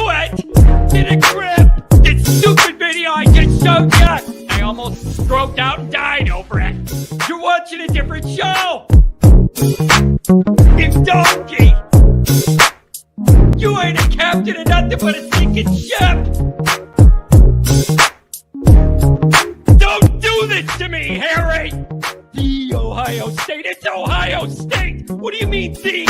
it! In a grip! This stupid video I just showed you! I almost stroked out and died over it. You're watching a different show! It's donkey! You ain't a captain of nothing but a sinking ship! Don't do this to me, Harry! The Ohio State, it's Ohio State! What do you mean, the?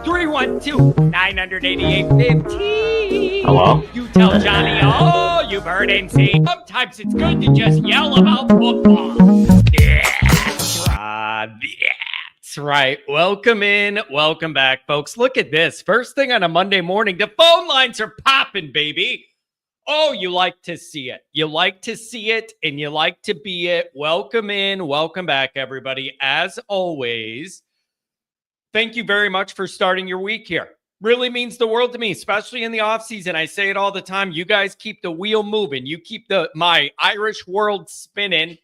312-988-15. Hello? You tell Johnny all you've heard and seen. Sometimes it's good to just yell about football. Yeah, that's right. Welcome in. Welcome back, folks. Look at this. First thing on a Monday morning, the phone lines are popping, baby. Oh, you like to see it. You like to see it, and you like to be it. Welcome in. Welcome back, everybody. As always, thank you very much for starting your week here. Really means the world to me, especially in the offseason. I say it all the time. You guys keep the wheel moving. You keep my Irish world spinning.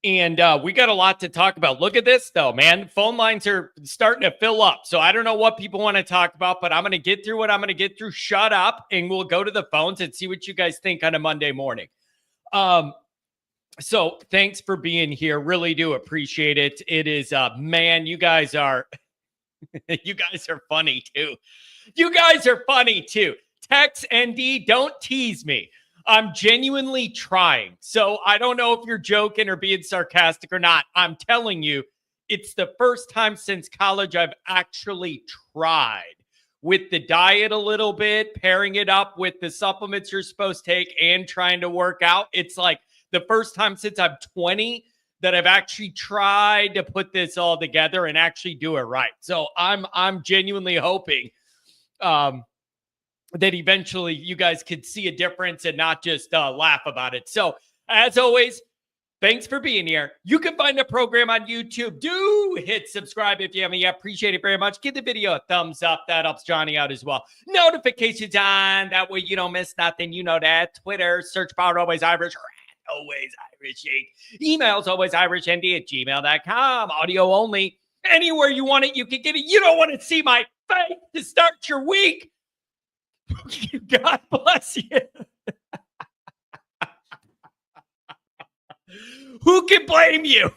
And we got a lot to talk about. Look at this, though, man. Phone lines are starting to fill up. So I don't know what people want to talk about, but I'm going to get through what I'm going to get through. Shut up, and we'll go to the phones and see what you guys think on a Monday morning. So thanks for being here. Really do appreciate it. It is, man, you guys are, you guys are funny, too. You guys are funny, too. Tex ND, don't tease me. I'm genuinely trying. So I don't know if you're joking or being sarcastic or not. I'm telling you, it's the first time since college I've actually tried with the diet a little bit, pairing it up with the supplements you're supposed to take and trying to work out. It's like the first time since I'm 20 that I've actually tried to put this all together and actually do it right. So I'm genuinely hoping that eventually you guys could see a difference and not just laugh about it. So, as always, thanks for being here. You can find the program on YouTube. Do hit subscribe if you haven't yet. Appreciate it very much. Give the video a thumbs up. That helps Johnny out as well. Notifications on. That way you don't miss nothing. You know that. Twitter, search bar Always Irish. Always Irish. Emails, alwaysIrishnD@gmail.com. Audio only. Anywhere you want it, you can get it. You don't want to see my face to start your week. God bless you. Who can blame you?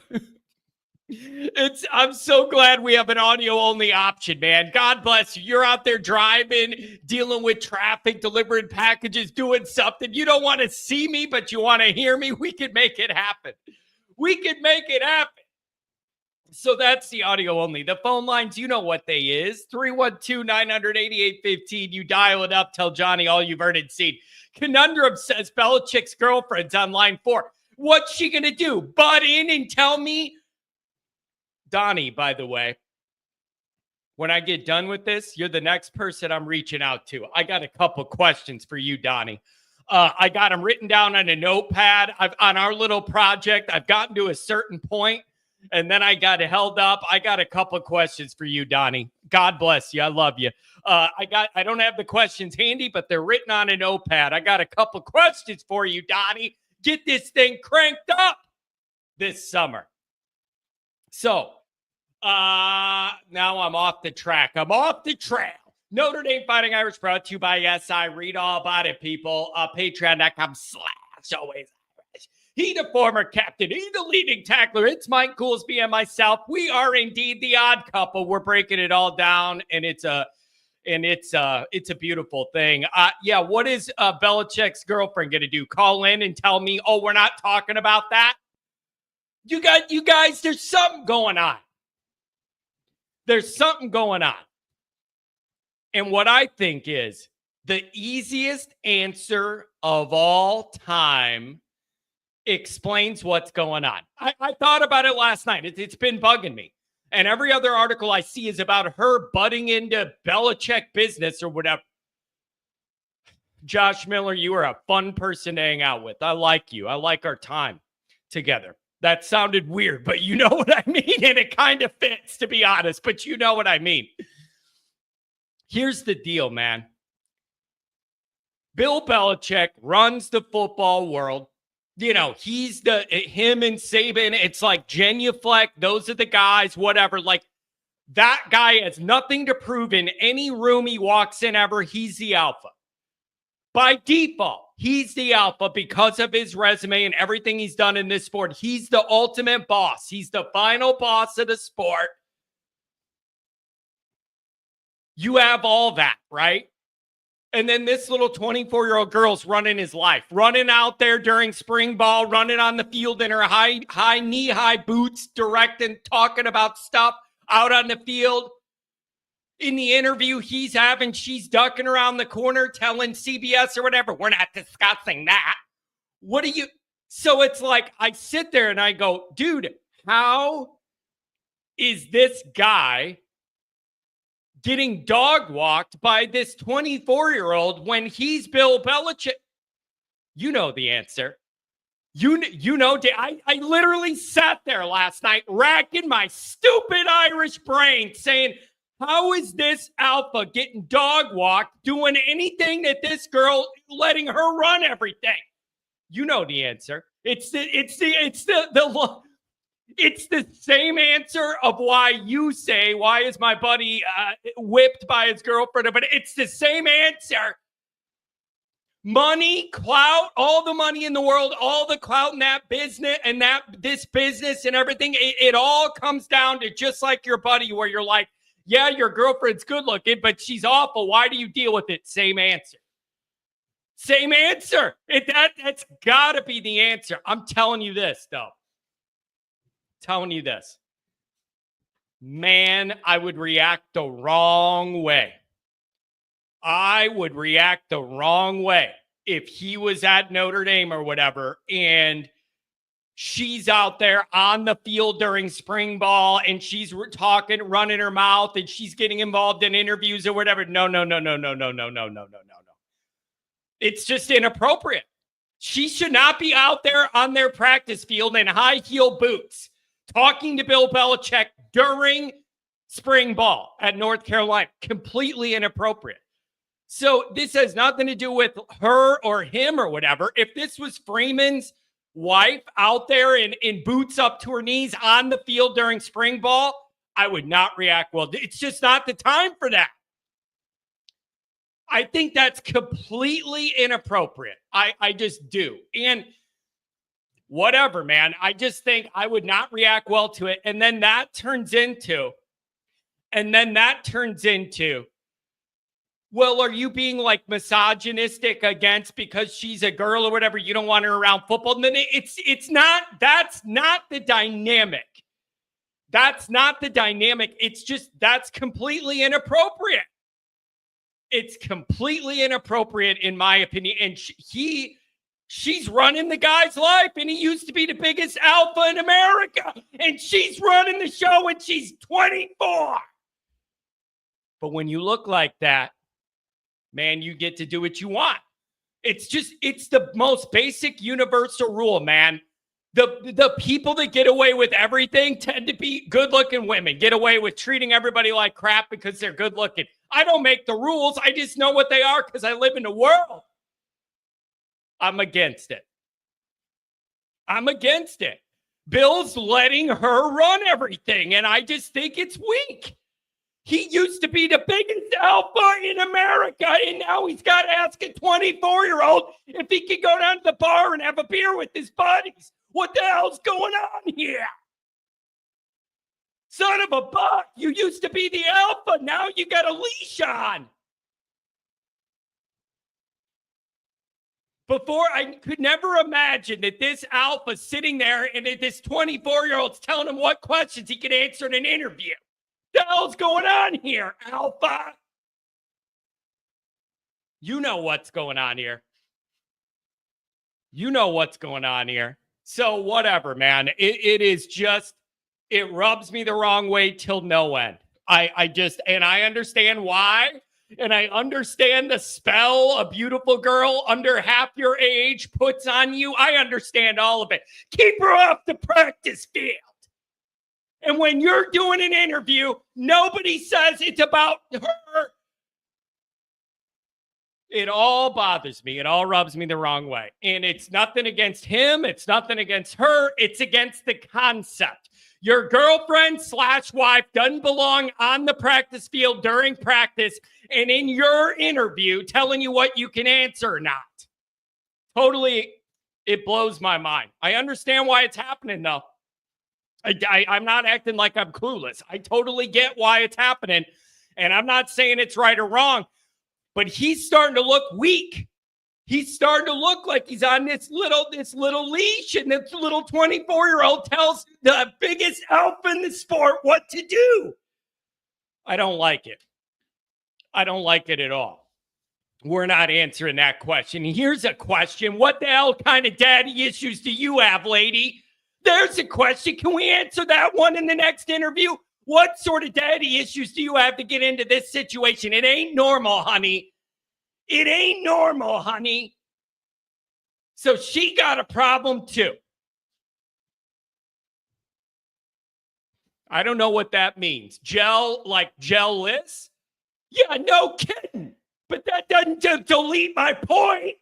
I'm so glad we have an audio only option, man. God bless you. You're out there driving, dealing with traffic, delivering packages, doing something. You don't want to see me, but you want to hear me. We can make it happen. We can make it happen. So that's the audio only. The phone lines, you know what they is. 312-988-15. You dial it up. Tell Johnny all you've heard and seen. Conundrum says Belichick's girlfriend's on line 4. What's she going to do? Butt in and tell me? Donnie, by the way, when I get done with this, you're the next person I'm reaching out to. I got a couple questions for you, Donnie. I got them written down on a notepad. On our little project, I've gotten to a certain point. And then I got held up. I got a couple of questions for you, Donnie. God bless you. I love you. I don't have the questions handy, but they're written on a notepad. I got a couple of questions for you, Donnie. Get this thing cranked up this summer. So now I'm off the track. I'm off the trail. Notre Dame Fighting Irish brought to you by SI. Read all about it, people. Patreon.com/always. He the former captain. He the leading tackler. It's Mike Goolsby and myself. We are indeed the odd couple. We're breaking it all down, and it's a beautiful thing. Yeah, what is Belichick's girlfriend gonna do? Call in and tell me, oh, we're not talking about that? You guys, there's something going on. There's something going on. And what I think is the easiest answer of all time explains what's going on. I thought about it last night. It's been bugging me. And every other article I see is about her butting into Belichick business or whatever. Josh Miller, you are a fun person to hang out with. I like you. I like our time together. That sounded weird, but you know what I mean? And it kind of fits, to be honest, but you know what I mean. Here's the deal, man. Bill Belichick runs the football world. You know, he's him and Saban. It's like genuflect. Those are the guys, whatever. Like, That guy has nothing to prove in any room he walks in ever. He's the alpha. By default, he's the alpha because of his resume and everything he's done in this sport. He's the ultimate boss. He's the final boss of the sport. You have all that, right? And then this little 24-year-old girl's running his life, running out there during spring ball, running on the field in her high knee-high boots, directing, talking about stuff out on the field. In the interview he's having, she's ducking around the corner telling CBS or whatever, we're not discussing that. What do you? So it's like, I sit there and I go, dude, how is this guy getting dog walked by this 24-year-old when he's Bill Belichick? You know the answer. You know, I literally sat there last night racking my stupid Irish brain saying, how is this alpha getting dog walked, doing anything that this girl, letting her run everything? You know the answer. It's the same answer of why you say, why is my buddy whipped by his girlfriend? But it's the same answer. Money, clout, all the money in the world, all the clout in that business and this business and everything. It all comes down to just like your buddy where you're like, yeah, your girlfriend's good looking, but she's awful. Why do you deal with it? Same answer. Same answer. That's got to be the answer. I'm telling you this, though. Telling you this. Man, I would react the wrong way. I would react the wrong way if he was at Notre Dame or whatever, and she's out there on the field during spring ball and she's talking, running her mouth, and she's getting involved in interviews or whatever. No. It's just inappropriate. She should not be out there on their practice field in high heel boots talking to Bill Belichick during spring ball at North Carolina. Completely inappropriate. So this has nothing to do with her or him or whatever. If this was Freeman's wife out there in boots up to her knees on the field during spring ball, I would not react well. It's just not the time for that. I think that's completely inappropriate. I just do. And whatever, man. I just think I would not react well to it. And then that turns into, well, are you being like misogynistic against because she's a girl or whatever? You don't want her around football. And then it's not, that's not the dynamic. That's not the dynamic. It's just, that's completely inappropriate. It's completely inappropriate in my opinion. And she's running the guy's life, and he used to be the biggest alpha in America. And she's running the show and she's 24. But when you look like that, man, you get to do what you want. It's the most basic universal rule, man. The people that get away with everything tend to be good-looking women, get away with treating everybody like crap because they're good-looking. I don't make the rules. I just know what they are because I live in the world. I'm against it. I'm against it. Bill's letting her run everything, and I just think it's weak. He used to be the biggest alpha in America, and now he's got to ask a 24-year-old if he can go down to the bar and have a beer with his buddies. What the hell's going on here? Son of a buck, you used to be the alpha. Now you got a leash on. Before, I could never imagine that this alpha sitting there and that this 24-year-old's telling him what questions he could answer in an interview. What the hell's going on here, alpha? You know what's going on here. You know what's going on here. So whatever, man. It is just, it rubs me the wrong way till no end. I understand why. And I understand the spell a beautiful girl under half your age puts on you. I understand all of it. Keep her off the practice field. And when you're doing an interview, nobody says it's about her. It all bothers me. It all rubs me the wrong way. And it's nothing against him. It's nothing against her. It's against the concept. Your girlfriend / wife doesn't belong on the practice field during practice and in your interview telling you what you can answer or not. Totally, it blows my mind. I understand why it's happening, though. I'm not acting like I'm clueless. I totally get why it's happening, and I'm not saying it's right or wrong, but he's starting to look weak. He's starting to look like he's on this little leash, and this little 24-year-old tells the biggest alpha in the sport what to do. I don't like it. I don't like it at all. We're not answering that question. Here's a question. What the hell kind of daddy issues do you have, lady? There's a question. Can we answer that one in the next interview? What sort of daddy issues do you have to get into this situation? It ain't normal, honey. It ain't normal, honey. So she got a problem too. I don't know what that means. Like jealous? Yeah, no kidding. But that doesn't delete my point.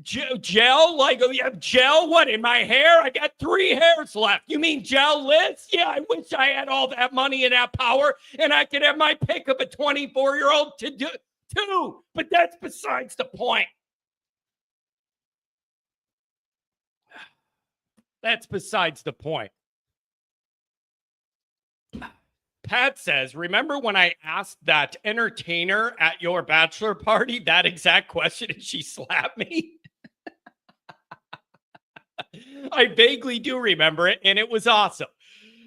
Gel? Like, you have gel? What, in my hair? I got 3 hairs left. You mean jealous? Yeah, I wish I had all that money and that power and I could have my pick of a 24-year-old to do too. But that's besides the point. That's besides the point. Pat says, remember when I asked that entertainer at your bachelor party that exact question and she slapped me? I vaguely do remember it, and it was awesome.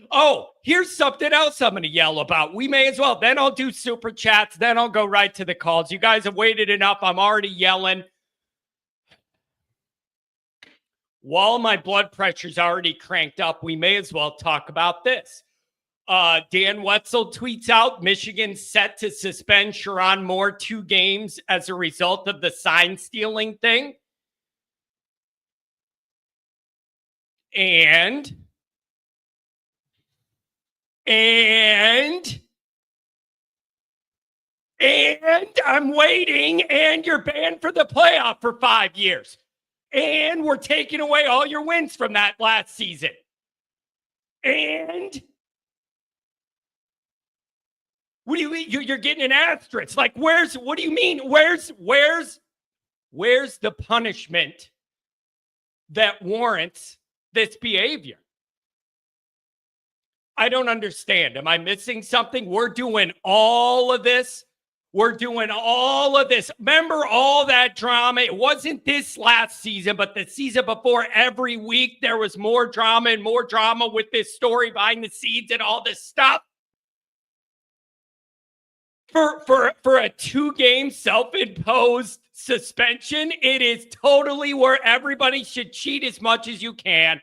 Oh, here's something else I'm going to yell about. We may as well. Then I'll do super chats. Then I'll go right to the calls. You guys have waited enough. I'm already yelling. While my blood pressure's already cranked up, we may as well talk about this. Dan Wetzel tweets out, Michigan set to suspend Sherrone Moore 2 games as a result of the sign stealing thing. And I'm waiting, and you're banned for the playoff for 5 years. And we're taking away all your wins from that last season. And what do you mean? You're getting an asterisk. Like, what do you mean? Where's the punishment that warrants this behavior? I don't understand. Am I missing something? We're doing all of this. Remember all that drama? It wasn't this last season, but the season before. Every week there was more drama and more drama with this story behind the scenes and all this stuff. For a 2-game self-imposed suspension, it is totally where everybody should cheat as much as you can.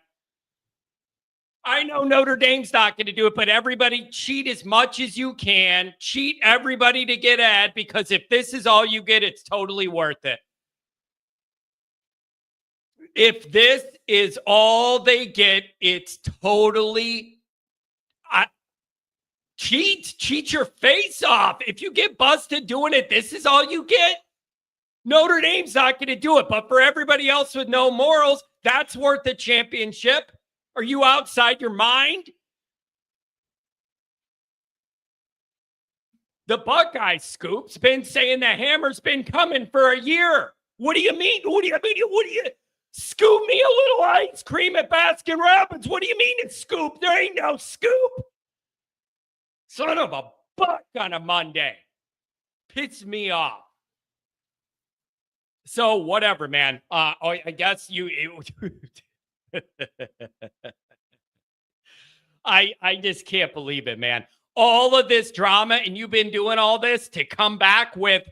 I know Notre Dame's not going to do it, but everybody cheat as much as you can. Cheat everybody to get ahead, because if this is all you get, it's totally worth it. If this is all they get, it's totally... Cheat your face off. If you get busted doing it, this is all you get. Notre Dame's not going to do it, but for everybody else with no morals, that's worth a championship. Are you outside your mind? The Buckeye Scoop's been saying the hammer's been coming for a year. What do you mean? What do you scoop me a little ice cream at Baskin Robbins? What do you mean it's scoop? There ain't no scoop. Son of a buck on a Monday. Pissed me off. So whatever, man. I guess I just can't believe it, man. All of this drama, and you've been doing all this to come back with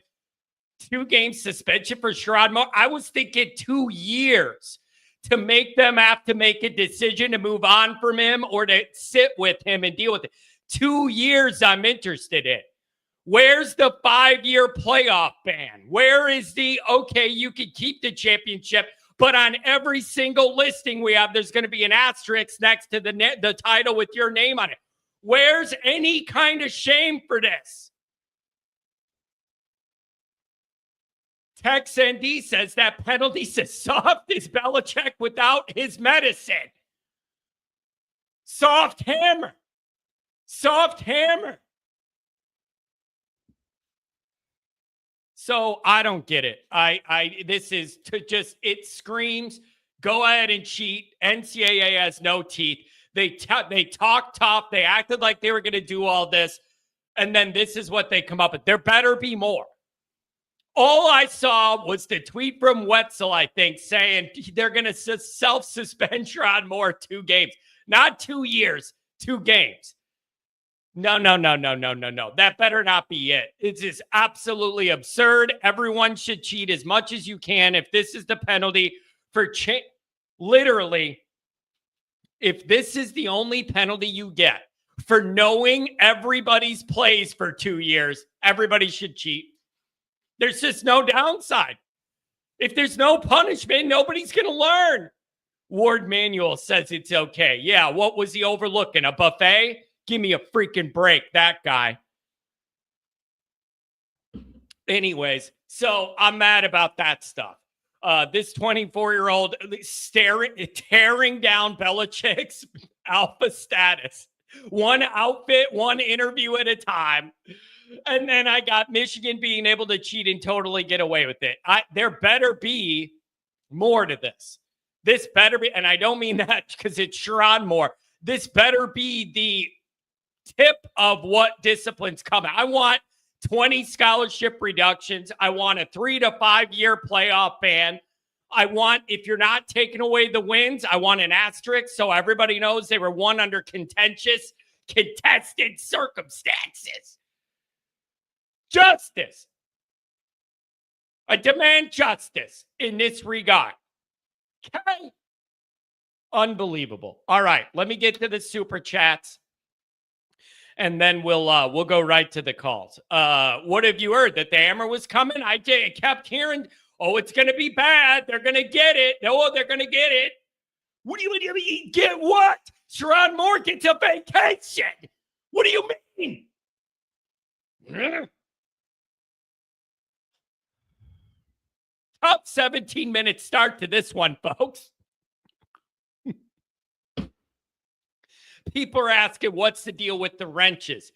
2-game suspension for Sherrone Moore. I was thinking 2 years to make them have to make a decision to move on from him or to sit with him and deal with it. 2 years I'm interested in. Where's the 5-year playoff ban? Where is okay, you can keep the championship, but on every single listing we have, there's going to be an asterisk next to the title with your name on it. Where's any kind of shame for this? Tex ND says that penalty's as soft as Belichick without his medicine. Soft hammer. Soft hammer. So I don't get it. This is to just, it screams, go ahead and cheat. NCAA has no teeth. They talk tough. They acted like they were going to do all this. And then this is what they come up with. There better be more. All I saw was the tweet from Wetzel, I think, saying they're going to self-suspend Sherrod Moore 2 games. Not 2 years, 2 games. No. That better not be it. It's just absolutely absurd. Everyone should cheat as much as you can. If this is the penalty for literally, if this is the only penalty you get for knowing everybody's plays for 2 years, everybody should cheat. There's just no downside. If there's no punishment, nobody's going to learn. Ward Manuel says it's okay. Yeah, what was he overlooking? A buffet? Give me a freaking break, that guy. Anyways, so I'm mad about that stuff. This 24-year-old tearing down Belichick's alpha status. One outfit, one interview at a time. And then I got Michigan being able to cheat and totally get away with it. There better be more to this. This better be, and I don't mean that because it's Sherrod Moore. This better be the tip of what discipline's coming. I want 20 scholarship reductions. I want a 3 to 5 year playoff ban. I want, if you're not taking away the wins, I want an asterisk so everybody knows they were won under contested circumstances. Justice. I demand justice in this regard. Okay? Unbelievable. All right, let me get to the super chats, and then we'll go right to the calls. What have you heard? That the hammer was coming? I kept hearing, oh, it's going to be bad. They're going to get it. No, they're going to get it. What do you mean? Get what? Sherrod Moore gets a vacation. What do you mean? Top 17-minute start to this one, folks. People are asking, what's the deal with the wrenches?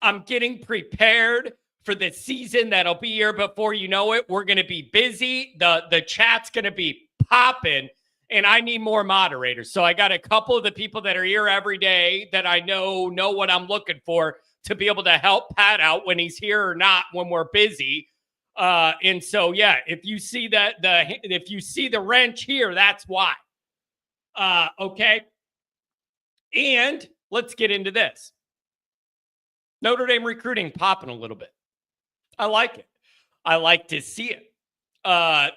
I'm getting prepared for the season that'll be here before you know it. We're going to be busy. The chat's going to be popping, and I need more moderators. So I got a couple of the people that are here every day that I know what I'm looking for to be able to help Pat out when he's here or not when we're busy. And so, yeah, if you see if you see the wrench here, that's why. Okay. And let's get into this. Notre Dame recruiting popping a little bit. I like it. I like to see it.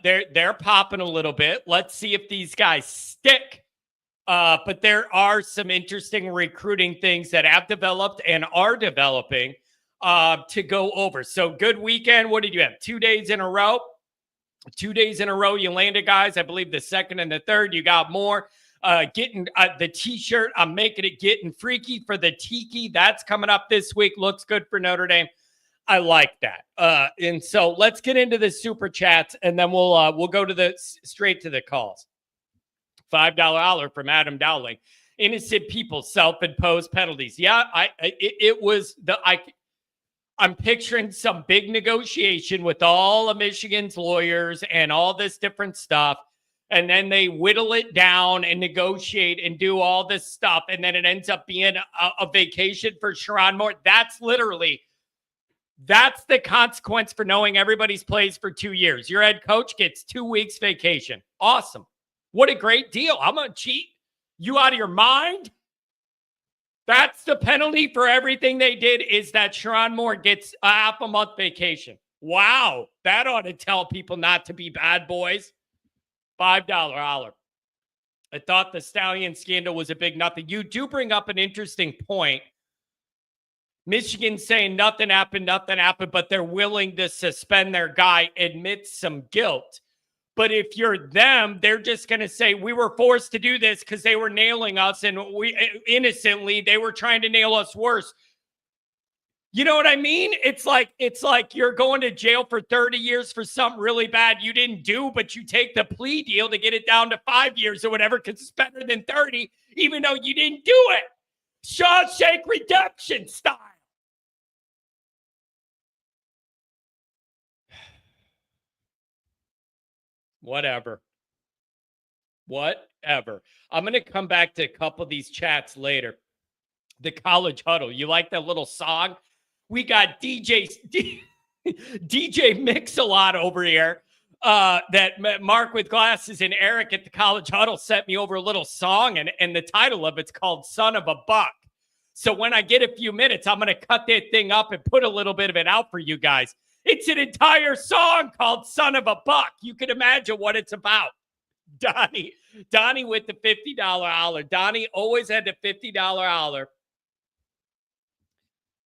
They're popping a little bit. Let's see if these guys stick. But there are some interesting recruiting things that have developed and are developing to go over. So good weekend. What did you have? 2 days in a row? 2 days in a row you landed, guys. I believe the second and the third. You got more. Getting the t-shirt. I'm making it getting freaky for the tiki. That's coming up this week. Looks good for Notre Dame. I like that. And so let's get into the super chats, and then we'll go to straight to the calls. $5 holler from Adam Dowling. Innocent people, self-imposed penalties. Yeah, I'm picturing some big negotiation with all of Michigan's lawyers and all this different stuff. And then they whittle it down and negotiate and do all this stuff. And then it ends up being a vacation for Sherrod Moore. That's the consequence for knowing everybody's plays for 2 years. Your head coach gets 2 weeks vacation. Awesome. What a great deal. I'm going to cheat. You out of your mind? That's the penalty for everything they did, is that Sherrod Moore gets a half a month vacation. Wow. That ought to tell people not to be bad boys. $5 holler. I thought the Stallion scandal was a big nothing. You do bring up an interesting point. Michigan saying nothing happened, but they're willing to suspend their guy, admit some guilt. But if you're them, they're just going to say, we were forced to do this because they were nailing us, and we innocently, they were trying to nail us worse. You know what I mean? It's like you're going to jail for 30 years for something really bad you didn't do, but you take the plea deal to get it down to 5 years or whatever because it's better than 30, even though you didn't do it. Shawshank Redemption style. Whatever. I'm going to come back to a couple of these chats later. The College Huddle. You like that little song? We got DJ Mix-a-Lot over here. That Mark with Glasses and Eric at the College Huddle sent me over a little song, and the title of it's called Son of a Buck. So when I get a few minutes, I'm going to cut that thing up and put a little bit of it out for you guys. It's an entire song called Son of a Buck. You can imagine what it's about. Donnie with the $50 holler. Donnie always had the $50 holler.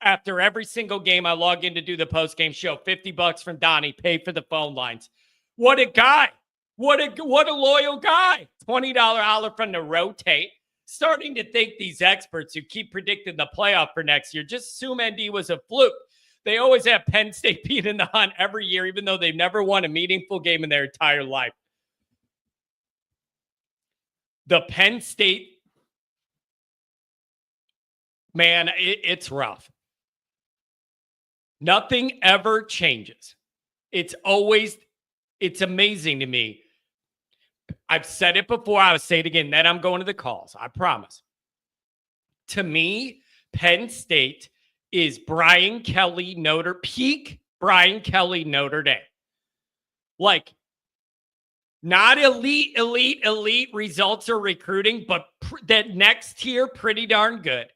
After every single game I log in to do the post-game show, $50 from Donnie, pay for the phone lines. What a guy. What a loyal guy. $20 holler from the Rotate. Starting to think these experts who keep predicting the playoff for next year, just assume ND was a fluke. They always have Penn State beat in the hunt every year, even though they've never won a meaningful game in their entire life. The Penn State, man, it's rough. Nothing ever changes. It's amazing to me. I've said it before. I'll say it again. Then I'm going to the calls. I promise. To me, Penn State is peak Brian Kelly, Notre Dame. Like, not elite results or recruiting, but that next tier, pretty darn good.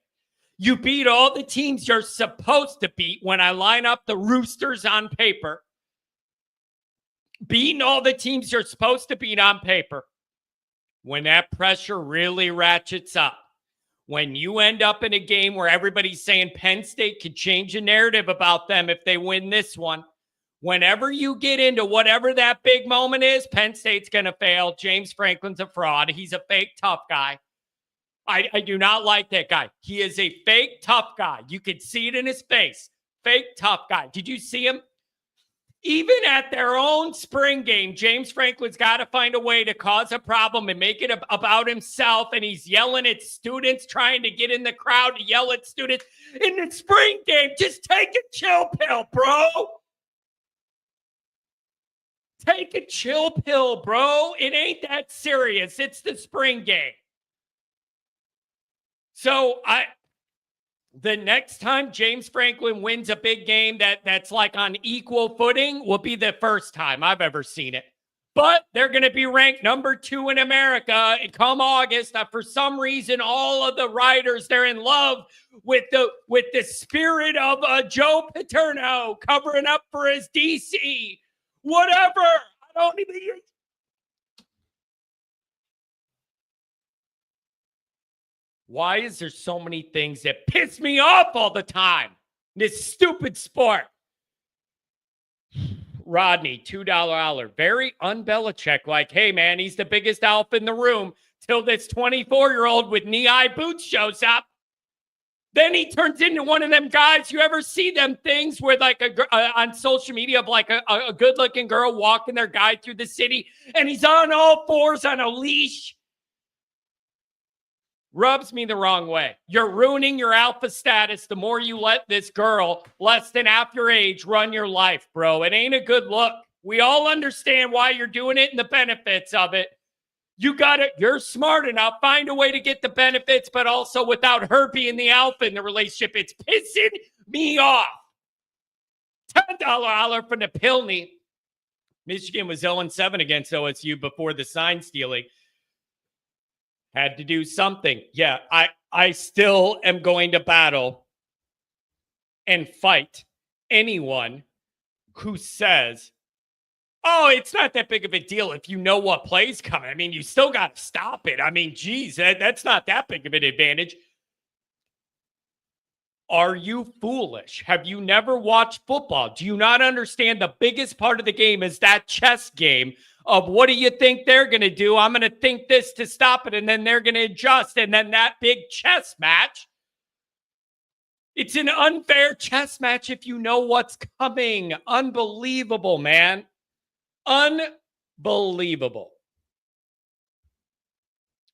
You beat all the teams you're supposed to beat when I line up the Roosters on paper. Beating all the teams you're supposed to beat on paper. When that pressure really ratchets up. When you end up in a game where everybody's saying Penn State could change the narrative about them if they win this one. Whenever you get into whatever that big moment is, Penn State's going to fail. James Franklin's a fraud. He's a fake tough guy. I do not like that guy. He is a fake tough guy. You could see it in his face. Fake tough guy. Did you see him? Even at their own spring game, James Franklin's got to find a way to cause a problem and make it about himself. And he's yelling at students, trying to get in the crowd to yell at students. In the spring game, just take a chill pill, bro. Take a chill pill, bro. It ain't that serious. It's the spring game. So the next time James Franklin wins a big game that's like on equal footing will be the first time I've ever seen it. But they're going to be ranked number 2 in America come August. For some reason, all of the writers, they're in love with the spirit of Joe Paterno covering up for his DC. Whatever. I don't even... Why is there so many things that piss me off all the time? This stupid sport. Rodney, $2 holler. Very un-Belichick. Like, hey, man, he's the biggest alpha in the room till this 24-year-old with knee-high boots shows up. Then he turns into one of them guys. You ever see them things where, like, on social media of, like, a good-looking girl walking their guy through the city, and he's on all fours on a leash? Rubs me the wrong way. You're ruining your alpha status the more you let this girl, less than half your age, run your life, bro. It ain't a good look. We all understand why you're doing it and the benefits of it. You're smart enough. Find a way to get the benefits, but also without her being the alpha in the relationship. It's pissing me off. $10 holler from the Pilney. Michigan was 0-7 against OSU before the sign stealing. Had to do something. Yeah, I still am going to battle and fight anyone who says, oh, it's not that big of a deal if you know what play's coming. I mean, you still got to stop it. I mean, geez, that's not that big of an advantage. Are you foolish? Have you never watched football? Do you not understand the biggest part of the game is that chess game of what do you think they're going to do? I'm going to think this to stop it, and then they're going to adjust, and then that big chess match. It's an unfair chess match if you know what's coming. Unbelievable, man. Unbelievable.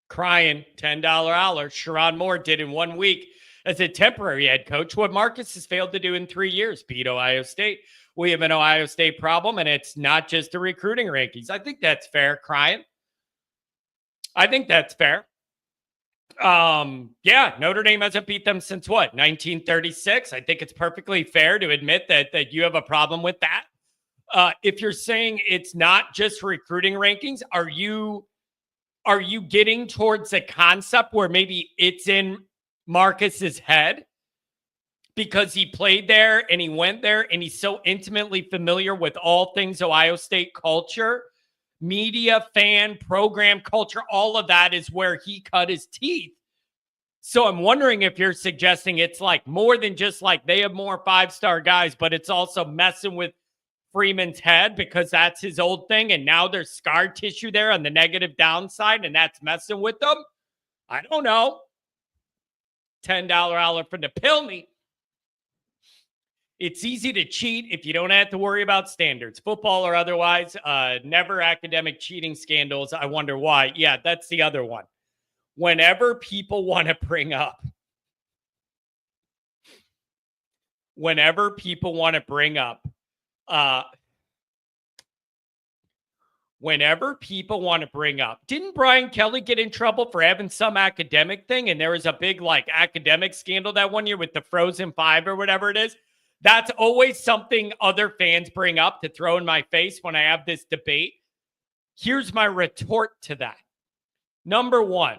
Crying, $10 holler. Sherrod Moore did in 1 week as a temporary head coach what Marcus has failed to do in 3 years, beat Ohio State. We have an Ohio State problem, and it's not just the recruiting rankings. I think that's fair, Crying. I think that's fair. Notre Dame hasn't beat them since what, 1936? I think it's perfectly fair to admit that you have a problem with that. If you're saying it's not just recruiting rankings, are you getting towards a concept where maybe it's in Marcus's head because he played there and he went there and he's so intimately familiar with all things Ohio State culture, media, fan, program culture, all of that is where he cut his teeth. So I'm wondering if you're suggesting it's like more than just like they have more 5-star guys, but it's also messing with Freeman's head because that's his old thing. And now there's scar tissue there on the negative downside and that's messing with them. I don't know. $10 hour from the Pilney. It's easy to cheat if you don't have to worry about standards, football or otherwise. Never academic cheating scandals. I wonder why. Yeah, that's the other one. Whenever people want to bring up didn't Brian Kelly get in trouble for having some academic thing? And there was a big like academic scandal that 1 year with the Frozen Five or whatever it is. That's always something other fans bring up to throw in my face when I have this debate. Here's my retort to that. Number one,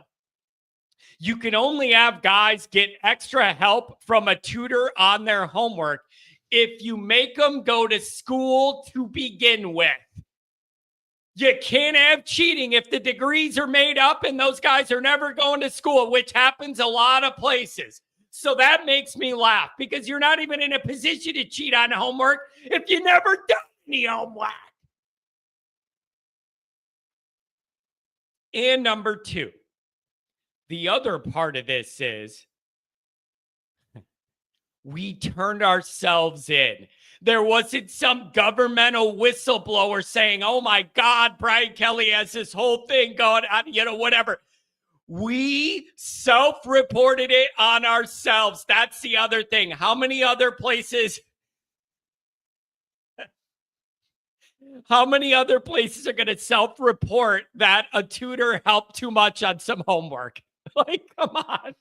you can only have guys get extra help from a tutor on their homework if you make them go to school to begin with. You can't have cheating if the degrees are made up and those guys are never going to school, which happens a lot of places. So that makes me laugh because you're not even in a position to cheat on homework if you never done any homework. And number two, the other part of this is we turned ourselves in. There wasn't some governmental whistleblower saying, oh my God, Brian Kelly has this whole thing going on, whatever. We self-reported it on ourselves. That's the other thing. How many other places are going to self-report that a tutor helped too much on some homework? Like, come on.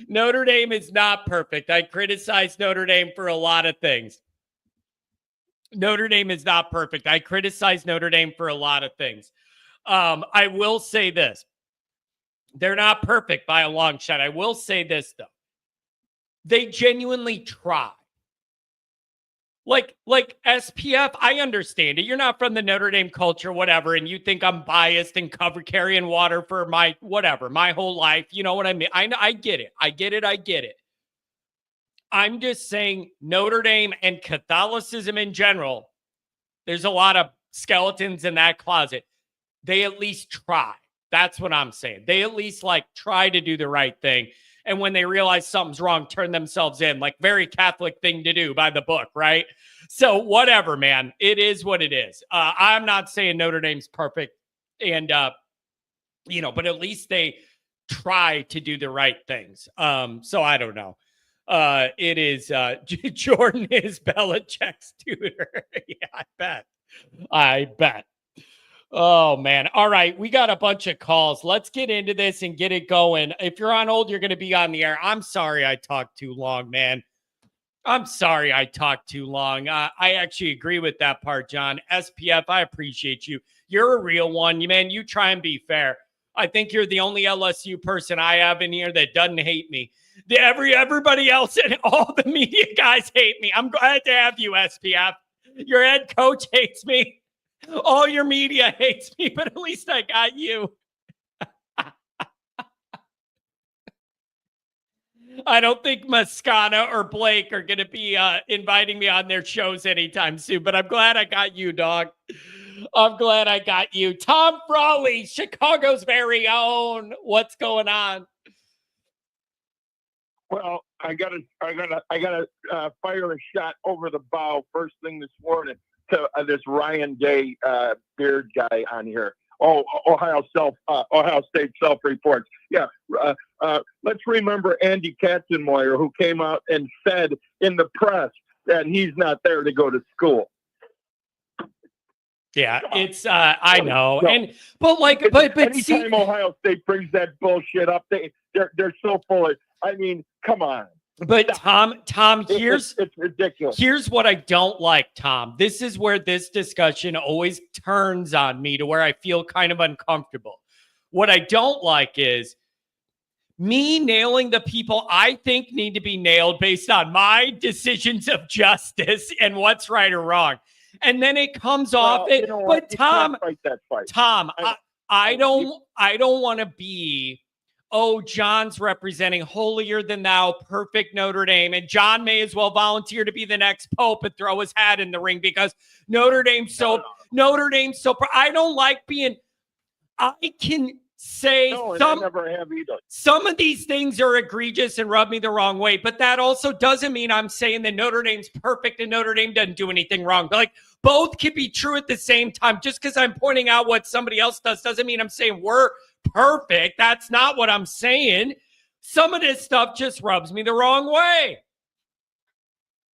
Notre Dame is not perfect. I criticize Notre Dame for a lot of things. Notre Dame is not perfect. I criticize Notre Dame for a lot of things. I will say this. They're not perfect by a long shot. I will say this, though. They genuinely try. Like SPF, I understand it. You're not from the Notre Dame culture, whatever, and you think I'm biased and carrying water for my whole life. You know what I mean? I get it. I get it. I'm just saying Notre Dame and Catholicism in general, there's a lot of skeletons in that closet. They at least try. That's what I'm saying. They at least try to do the right thing. And when they realize something's wrong, turn themselves in. Very Catholic thing to do by the book, right? So whatever, man. It is what it is. I'm not saying Notre Dame's perfect. And, but at least they try to do the right things. So I don't know. It is Jordan is Belichick's tutor. Yeah, I bet. Oh, man. All right. We got a bunch of calls. Let's get into this and get it going. If you're on hold, you're going to be on the air. I'm sorry I talked too long, man. I'm sorry I talked too long. I actually agree with that part, John. SPF, I appreciate you. You're a real one. You try and be fair. I think you're the only LSU person I have in here that doesn't hate me. Everybody else and all the media guys hate me. I'm glad to have you, SPF. Your head coach hates me. All your media hates me, but at least I got you. I don't think Mascana or Blake are going to be inviting me on their shows anytime soon, but I'm glad I got you, dog. I'm glad I got you. Tom Frawley, Chicago's very own. What's going on? Well, I gotta fire a shot over the bow first thing this morning to this Ryan Day beard guy on here. Ohio State self-reports. Yeah. Let's remember Andy Katzenmoyer, who came out and said in the press that he's not there to go to school. Yeah, it's I know, No. but Anytime see, Ohio State brings that bullshit up, they're so full of. I mean, come on. But Tom, It's ridiculous. Here's what I don't like, Tom. This is where this discussion always turns on me to where I feel kind of uncomfortable. What I don't like is me nailing the people I think need to be nailed based on my decisions of justice and what's right or wrong. And then it comes off. But Tom, fight that fight. Tom, I don't want to be, John's representing holier than thou, perfect Notre Dame, and John may as well volunteer to be the next pope and throw his hat in the ring because Notre Dame's so. I don't like being. I can say I never have either. Some of these things are egregious and rub me the wrong way, but that also doesn't mean I'm saying that Notre Dame's perfect and Notre Dame doesn't do anything wrong. But both can be true at the same time. Just because I'm pointing out what somebody else does doesn't mean I'm saying we're perfect. That's not what I'm saying. Some of this stuff just rubs me the wrong way.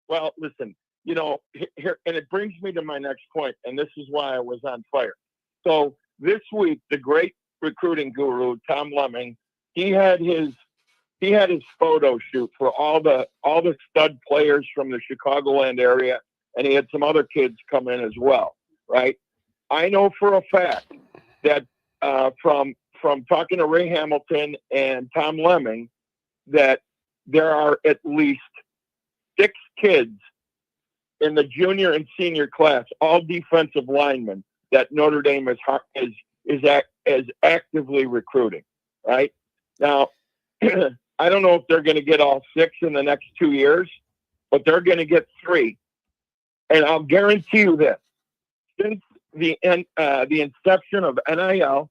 Well, listen, here, and it brings me to my next point, and this is why I was on fire. So this week, the great recruiting guru Tom Lemming, he had his photo shoot for all the stud players from the Chicagoland area, and he had some other kids come in as well, right? I know for a fact that from talking to Ray Hamilton and Tom Lemming that there are at least 6 kids in the junior and senior class, all defensive linemen, that Notre Dame is actively recruiting, right? Now, I don't know if they're going to get all 6 in the next 2 years, but they're going to get 3. And I'll guarantee you this, since the inception of NIL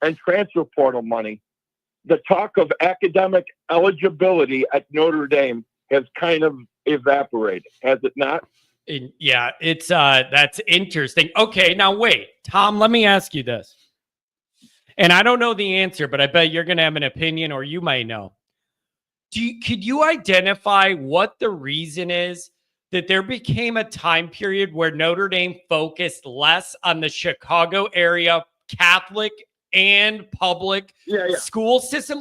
and transfer portal money, the talk of academic eligibility at Notre Dame has kind of evaporated, has it not? Yeah, it's that's interesting. Okay, now wait, Tom, let me ask you this. And I don't know the answer, but I bet you're going to have an opinion, or you might know. Could you identify what the reason is that there became a time period where Notre Dame focused less on the Chicago area Catholic and public school system?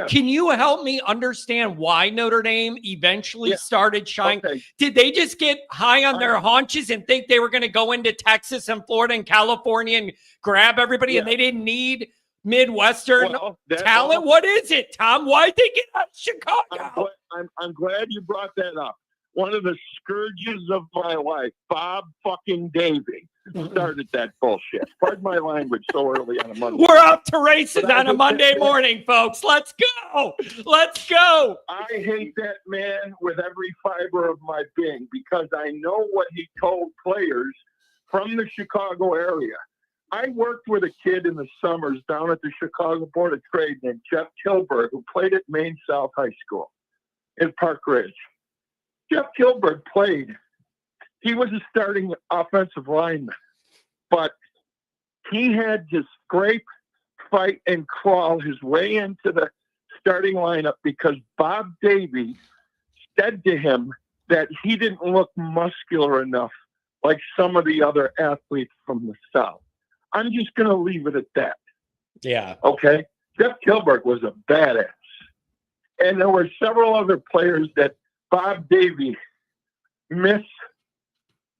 Can you help me understand why Notre Dame eventually started shining? Okay. Did they just get high on their haunches and think they were going to go into Texas and Florida and California and grab everybody and they didn't need Midwestern talent? What is it, Tom? Why'd they get out of Chicago? I'm glad you brought that up. One of the scourges of my life, Bob fucking Davie, started that bullshit. Pardon my language so early on a Monday. We're off to races on a Monday morning, folks. Let's go. Let's go. I hate that man with every fiber of my being because I know what he told players from the Chicago area. I worked with a kid in the summers down at the Chicago Board of Trade named Jeff Kilberg, who played at Maine South High School in Park Ridge. Jeff Kilberg played. He was a starting offensive lineman, but he had to scrape, fight, and crawl his way into the starting lineup because Bob Davie said to him that he didn't look muscular enough like some of the other athletes from the South. I'm just going to leave it at that. Yeah. Okay? Jeff Kilberg was a badass. And there were several other players that Bob Davie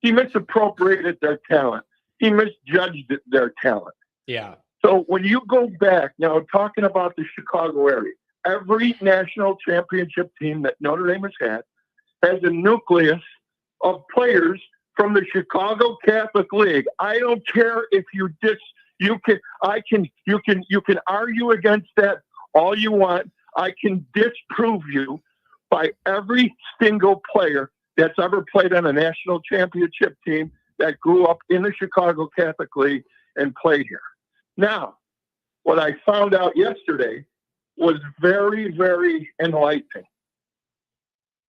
misappropriated their talent. He misjudged their talent. Yeah. So when you go back, now talking about the Chicago area, every national championship team that Notre Dame has a nucleus of players from the Chicago Catholic League. I don't care if you can argue against that all you want. I can disprove you by every single player that's ever played on a national championship team that grew up in the Chicago Catholic League and played here. Now, what I found out yesterday was very, very enlightening.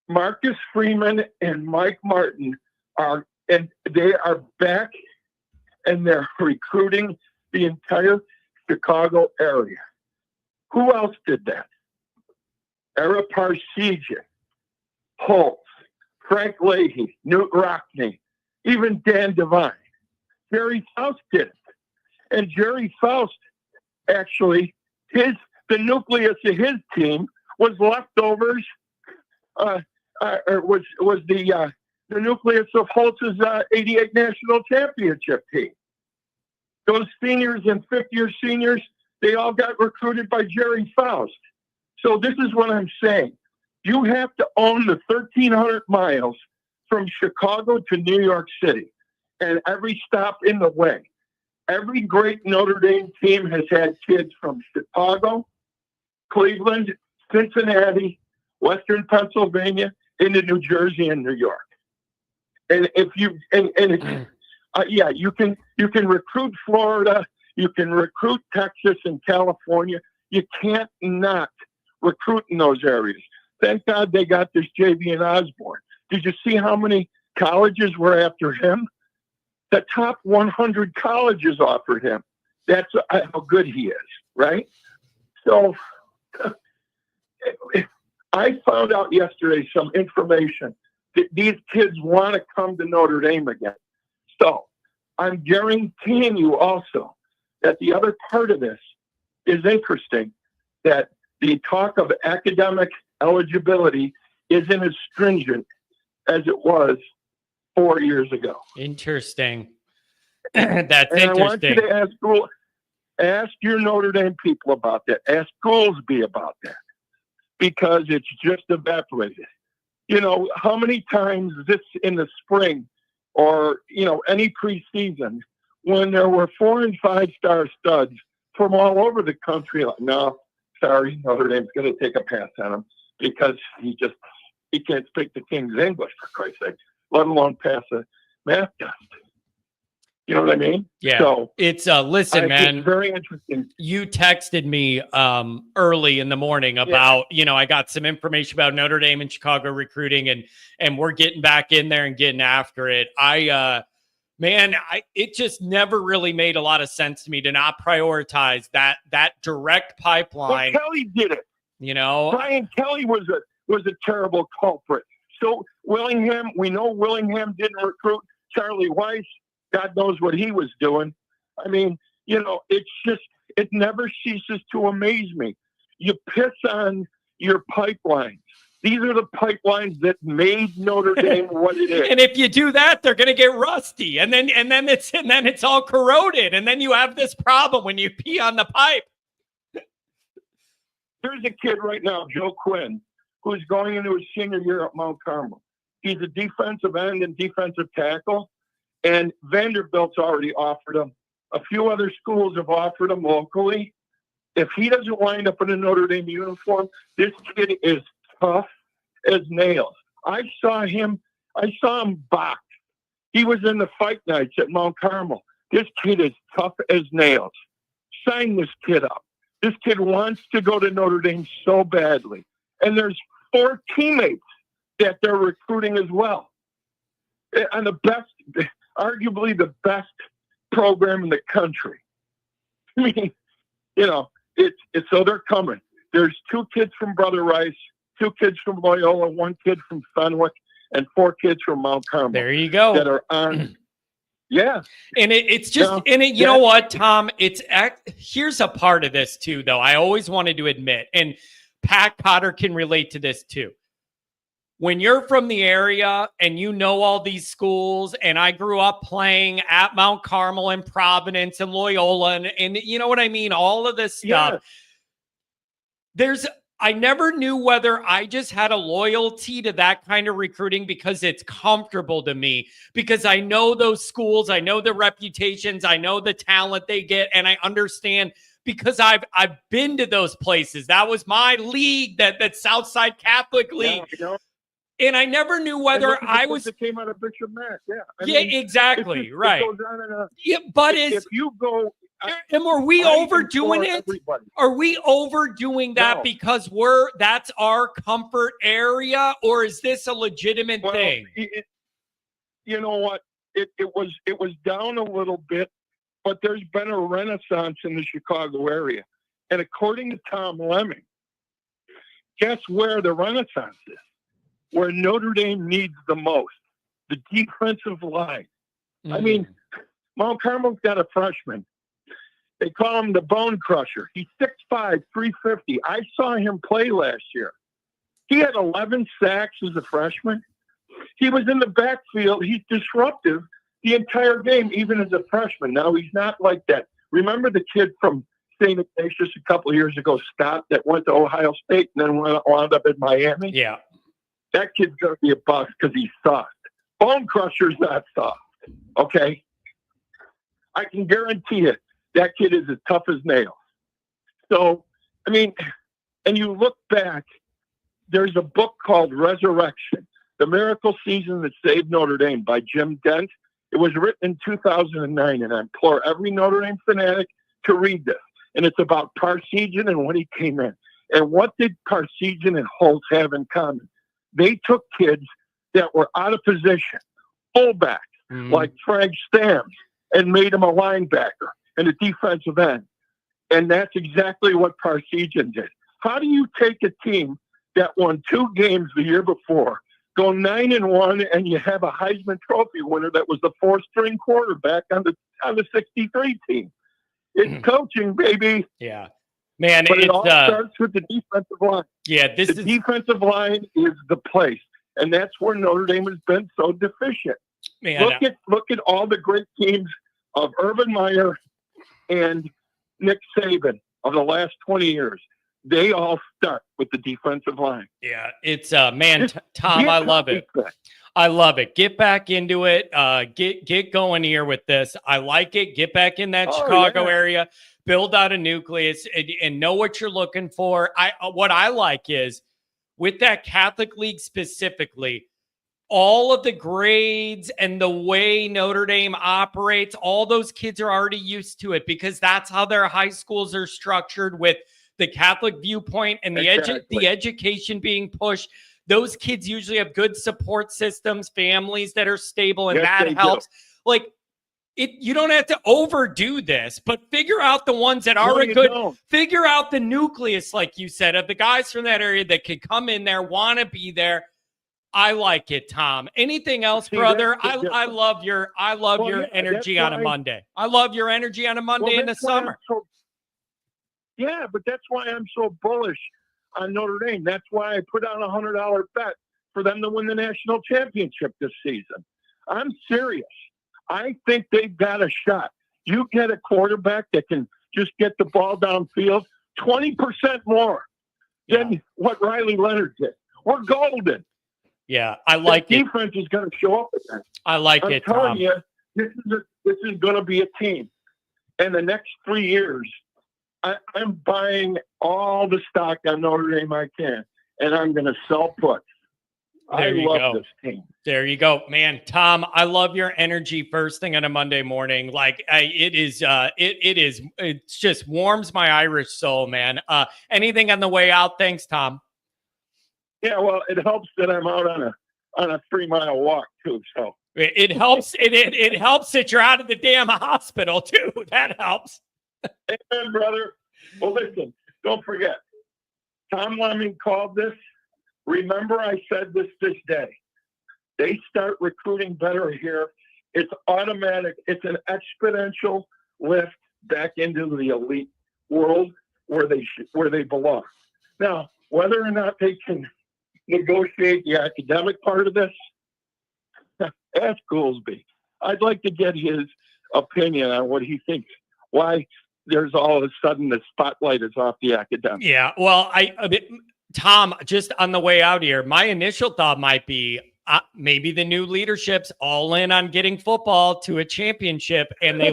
Marcus Freeman and Mike Martin are back, and they're recruiting the entire Chicago area. Who else did that? Ara Parseghian, Holtz, Frank Leahy, Newt Rockney, even Dan Devine. Jerry Faust did it. And Jerry Faust, actually, the nucleus of his team was leftovers, was the nucleus of Holtz's 88 national championship team. Those seniors and fifth-year seniors, they all got recruited by Jerry Faust. So this is what I'm saying. You have to own the 1,300 miles from Chicago to New York City and every stop in the way. Every great Notre Dame team has had kids from Chicago, Cleveland, Cincinnati, Western Pennsylvania, into New Jersey and New York. And if you you can recruit Florida, you can recruit Texas and California. You can't not recruit in those areas. Thank God they got this J.V. Osborne. Did you see how many colleges were after him? The top 100 colleges offered him. That's how good he is, right? So I found out yesterday some information that these kids want to come to Notre Dame again. So I'm guaranteeing you also that the other part of this is interesting, that the talk of academic eligibility isn't as stringent as it was 4 years ago. Interesting. That's and interesting. I want you to ask your Notre Dame people about that. Ask Goolsby about that, because it's just evaporated. You know, how many times this in the spring or, any preseason when there were 4- and 5-star studs from all over the country, like, no, sorry, Notre Dame's going to take a pass on him because he can't speak the King's English, for Christ's sake, let alone pass a math test. You know what I mean? Yeah. So it's listen, man. It's very interesting. You texted me early in the morning about, I got some information about Notre Dame and Chicago recruiting, and we're getting back in there and getting after it. It just never really made a lot of sense to me to not prioritize that direct pipeline. But Kelly did it. Brian Kelly was a terrible culprit. So Willingham, we know Willingham didn't recruit Charlie Weiss. God knows what he was doing. I mean, it never ceases to amaze me. You piss on your pipelines. These are the pipelines that made Notre Dame what it is. And if you do that, they're going to get rusty, and then it's all corroded, and then you have this problem when you pee on the pipe. There's a kid right now, Joe Quinn, who's going into his senior year at Mount Carmel. He's a defensive end and defensive tackle. And Vanderbilt's already offered him. A few other schools have offered him locally. If he doesn't wind up in a Notre Dame uniform, this kid is tough as nails. I saw him box. He was in the fight nights at Mount Carmel. This kid is tough as nails. Sign this kid up. This kid wants to go to Notre Dame so badly. And there's 4 teammates that they're recruiting as well. And arguably the best program in the country. I mean, it's so they're coming. There's 2 kids from Brother Rice, 2 kids from Loyola, 1 kid from Fenwick, and 4 kids from Mount Carmel. There you go. That are on. Yeah. And it's just, you know what, Tom, here's a part of this too, though. I always wanted to admit, and Pat Cotter can relate to this too. When you're from the area and you know all these schools, and I grew up playing at Mount Carmel and Providence and Loyola, and you know what I mean? All of this stuff. Yeah. I never knew whether I just had a loyalty to that kind of recruiting because it's comfortable to me, because I know those schools, I know the reputations, I know the talent they get, and I understand because I've been to those places. That was my league, that Southside Catholic League. Yeah, and I never knew whether I was. It came out of Bishop Mack. Yeah. I mean, exactly. Right. But if you go. And are we overdoing it? Everybody. Are we overdoing that because that's our comfort area, or is this a legitimate thing? You know what? It was down a little bit but there's been a renaissance in the Chicago area. And according to Tom Lemming, guess where the renaissance is? Where Notre Dame needs the most, the defensive line. I mean, Mount Carmel's got a freshman. They call him the Bone Crusher. He's 6'5", 350. I saw him play last year. He had 11 sacks as a freshman. He was in the backfield. He's disruptive the entire game, even as a freshman. Now, he's not like that. Remember the kid from St. Ignatius a couple of years ago, Scott, that went to Ohio State and then wound up in Miami? Yeah. That kid's going to be a bust because he's soft. Bone Crusher's not soft, okay? I can guarantee it. That kid is as tough as nails. So, I mean, and you look back, there's a book called Resurrection, The Miracle Season That Saved Notre Dame by Jim Dent. It was written in 2009, and I implore every Notre Dame fanatic to read this. And it's about Parsegian and when he came in. And what did Parsegian and Holtz have in common? They took kids that were out of position, fullbacks, like Frank Stamms, and made him a linebacker and a defensive end. And that's exactly what Parsegian did. How do you take a team that won 2 games the year before, go 9-1, and you have a Heisman Trophy winner that was the 4th-string quarterback on the 63 team? It's coaching, baby. Yeah. Man, but it all starts with the defensive line. Yeah, the defensive line is the place. And that's where Notre Dame has been so deficient. Man, look at all the great teams of Urban Meyer and Nick Saban of the last 20 years. They all start with the defensive line. Yeah, it's man, Tom, I love it. I love it. Get back into it. Get going here with this. I like it. Get back in that Chicago area. Build out a nucleus and know what you're looking for. What I like is with that Catholic League specifically, all of the grades and the way Notre Dame operates, all those kids are already used to it because that's how their high schools are structured with the Catholic viewpoint and the education being pushed. Those kids usually have good support systems, families that are stable, and that helps. Like, you don't have to overdo this, but figure out the ones that are figure out the nucleus, like you said, of the guys from that area that can come in there, want to be there. I like it, Tom. Anything else, brother? I love your energy on a Monday. I love your energy on a Monday in the summer. Yeah, but that's why I'm so bullish on Notre Dame. That's why I put on a $100 bet for them to win the national championship this season. I'm serious. I think they've got a shot. You get a quarterback that can just get the ball downfield 20% more than what Riley Leonard did. We're golden. Yeah, I like it. Defense is going to show up again. I like it, Tom. I'm telling you, this is going to be a team. And the next 3 years, I'm buying all the stock on Notre Dame I can, and I'm going to sell puts. I love this team. There you go, man. Tom, I love your energy first thing on a Monday morning. Like it just warms my Irish soul, man. Anything on the way out? Thanks, Tom. Yeah, well, it helps that I'm out on a 3-mile walk too. So it helps. It helps that you're out of the damn hospital too. That helps. Amen, brother. Well, listen, don't forget. Tom Lemming called this. Remember, I said this day. They start recruiting better here. It's automatic. It's an exponential lift back into the elite world where they belong. Now, whether or not they can negotiate the academic part of this, ask Goolsby. I'd like to get his opinion on what he thinks. Why there's all of a sudden the spotlight is off the academic. Yeah, well, Tom, just on the way out here, my initial thought might be maybe the new leadership's all in on getting football to a championship, and they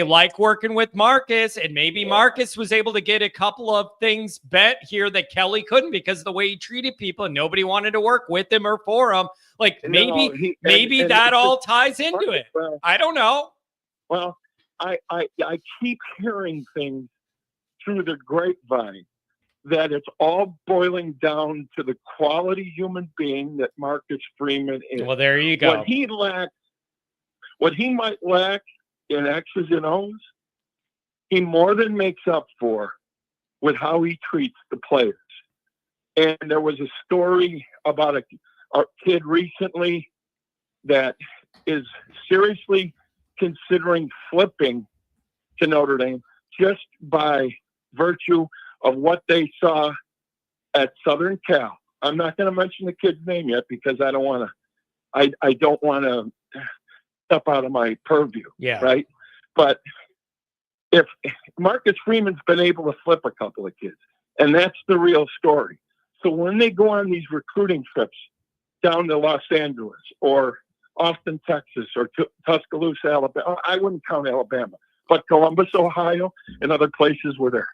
like working with Marcus, and maybe Marcus was able to get a couple of things bet here that Kelly couldn't because of the way he treated people, and nobody wanted to work with him or for him. Like maybe that all ties into it. I don't know. Well, I keep hearing things through the grapevine that it's all boiling down to the quality human being that Marcus Freeman is. Well, there you go. What he might lack in X's and O's, he more than makes up for with how he treats the players. And there was a story about a kid recently that is seriously considering flipping to Notre Dame just by virtue of what they saw at Southern Cal. I'm not going to mention the kid's name yet because I don't want to step out of my purview. Yeah. Right. But if Marcus Freeman's been able to flip a couple of kids, and that's the real story. So when they go on these recruiting trips down to Los Angeles or Austin, Texas, or Tuscaloosa, Alabama, I wouldn't count Alabama, but Columbus, Ohio, and other places were there.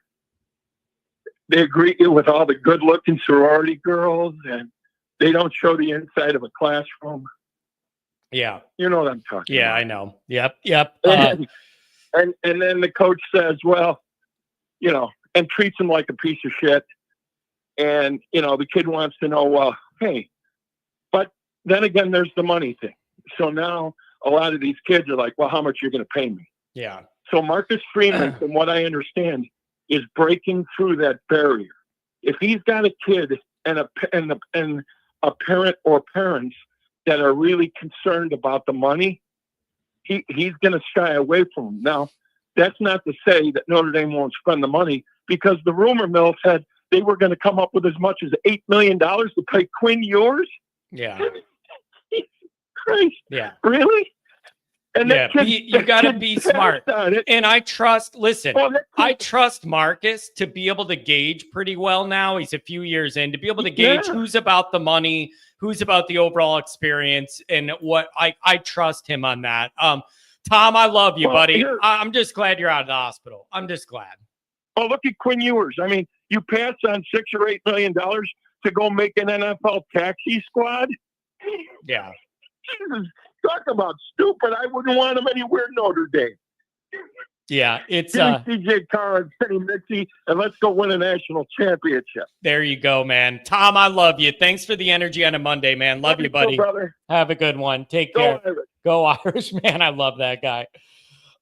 They agree with all the good-looking sorority girls, and they don't show the inside of a classroom. Yeah. You know what I'm talking about. Yeah, I know. Yep. And then the coach says, well, and treats him like a piece of shit. And, the kid wants to know, well, hey, but then again, there's the money thing. So now a lot of these kids are like, well, how much are you going to pay me? Yeah. So Marcus Freeman, from what I understand, is breaking through that barrier. If he's got a kid and a parent or parents that are really concerned about the money, he's going to shy away from them. Now, that's not to say that Notre Dame won't spend the money, because the rumor mill said they were going to come up with as much as $8 million to pay Quinn Ewers. Yeah. Christ. Yeah. Really? And yeah, you got to be smart. And I trust Marcus to be able to gauge pretty well now. He's a few years in, to be able to gauge who's about the money, who's about the overall experience, and what I trust him on that. Tom, I love you, buddy. I'm just glad you're out of the hospital. I'm just glad. Oh, look at Quinn Ewers. I mean, you pass on $6 or $8 million to go make an NFL taxi squad. Yeah. Jesus, talk about stupid. I wouldn't want him anywhere Notre Dame. Yeah, it's CJ Carr and Penny Mixie, and let's go win a national championship. There you go, man. Tom, I love you. Thanks for the energy on a Monday, man. Love you, buddy. Brother. Have a good one. Take care. Go Irish, man. I love that guy.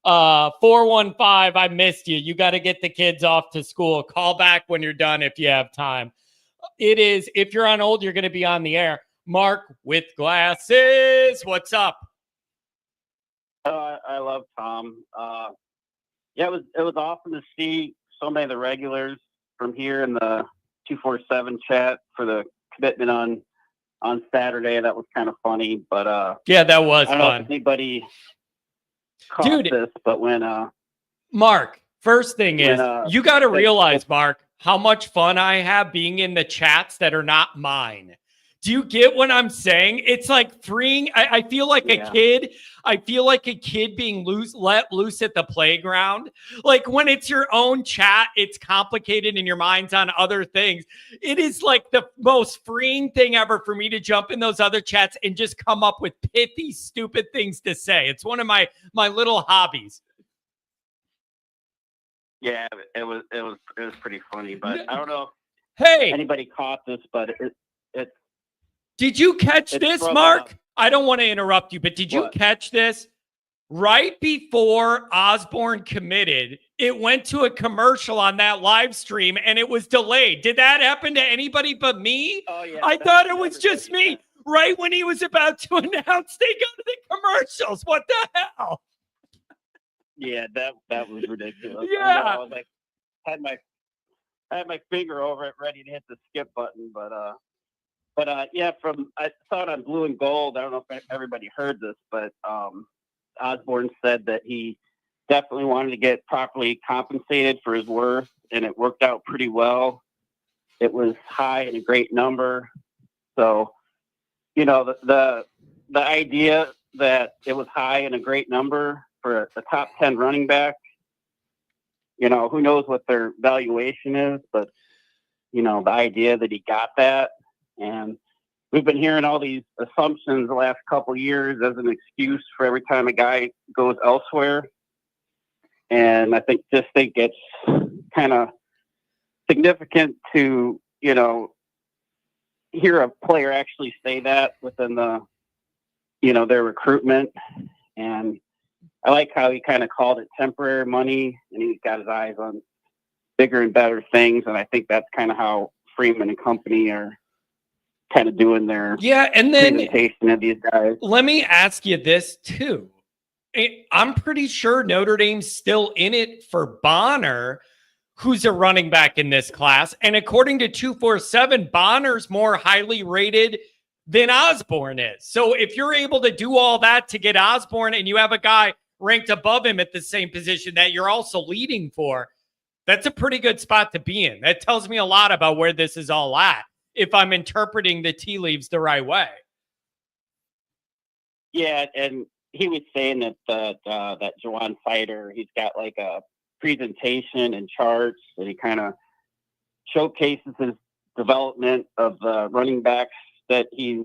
415, I missed you. You got to get the kids off to school. Call back when you're done if you have time. It is, if you're on hold, you're going to be on the air. Mark with glasses. What's up? I love Tom. Yeah, it was awesome to see so many of the regulars from here in the 247 chat for the commitment on Saturday. That was kind of funny, but yeah, that was I don't fun. know if anybody caught this, but when Mark, first thing is you got to realize, Mark, how much fun I have being in the chats that are not mine. Do you get what I'm saying? It's like freeing. I feel like a kid. I feel like a kid being let loose at the playground. Like when it's your own chat, it's complicated and your mind's on other things. It is like the most freeing thing ever for me to jump in those other chats and just come up with pithy, stupid things to say. It's one of my little hobbies. Yeah, it was pretty funny, but I don't know if anybody caught this, but it's. Did you catch this, Mark? I don't want to interrupt you, but did you catch this? Right before Osborne committed, it went to a commercial on that live stream and it was delayed. Did that happen to anybody but me? Oh, yeah. I thought it was just me. Right when he was about to announce, they go to the commercials. What the hell? Yeah, that was ridiculous. Yeah. I was like, had my finger over it, ready to hit the skip button, but yeah, I saw it on Blue and Gold. I don't know if everybody heard this, but Osborne said that he definitely wanted to get properly compensated for his worth, and it worked out pretty well. It was high and a great number. So, the idea that it was high and a great number for a top 10 running back, who knows what their valuation is, but, the idea that he got that. And we've been hearing all these assumptions the last couple of years as an excuse for every time a guy goes elsewhere. And I think it's kind of significant to, hear a player actually say that within the, their recruitment. And I like how he kind of called it temporary money, and he's got his eyes on bigger and better things. And I think that's kind of how Freeman and company are kind of doing their and then presentation of these guys. Let me ask you this too. I'm pretty sure Notre Dame's still in it for Bonner, who's a running back in this class. And according to 247, Bonner's more highly rated than Osborne is. So if you're able to do all that to get Osborne and you have a guy ranked above him at the same position that you're also leading for, that's a pretty good spot to be in. That tells me a lot about where this is all at, if I'm interpreting the tea leaves the right way. Yeah, and he was saying that that Jawan Fighter, he's got like a presentation and charts, and he kind of showcases his development of the running backs that he's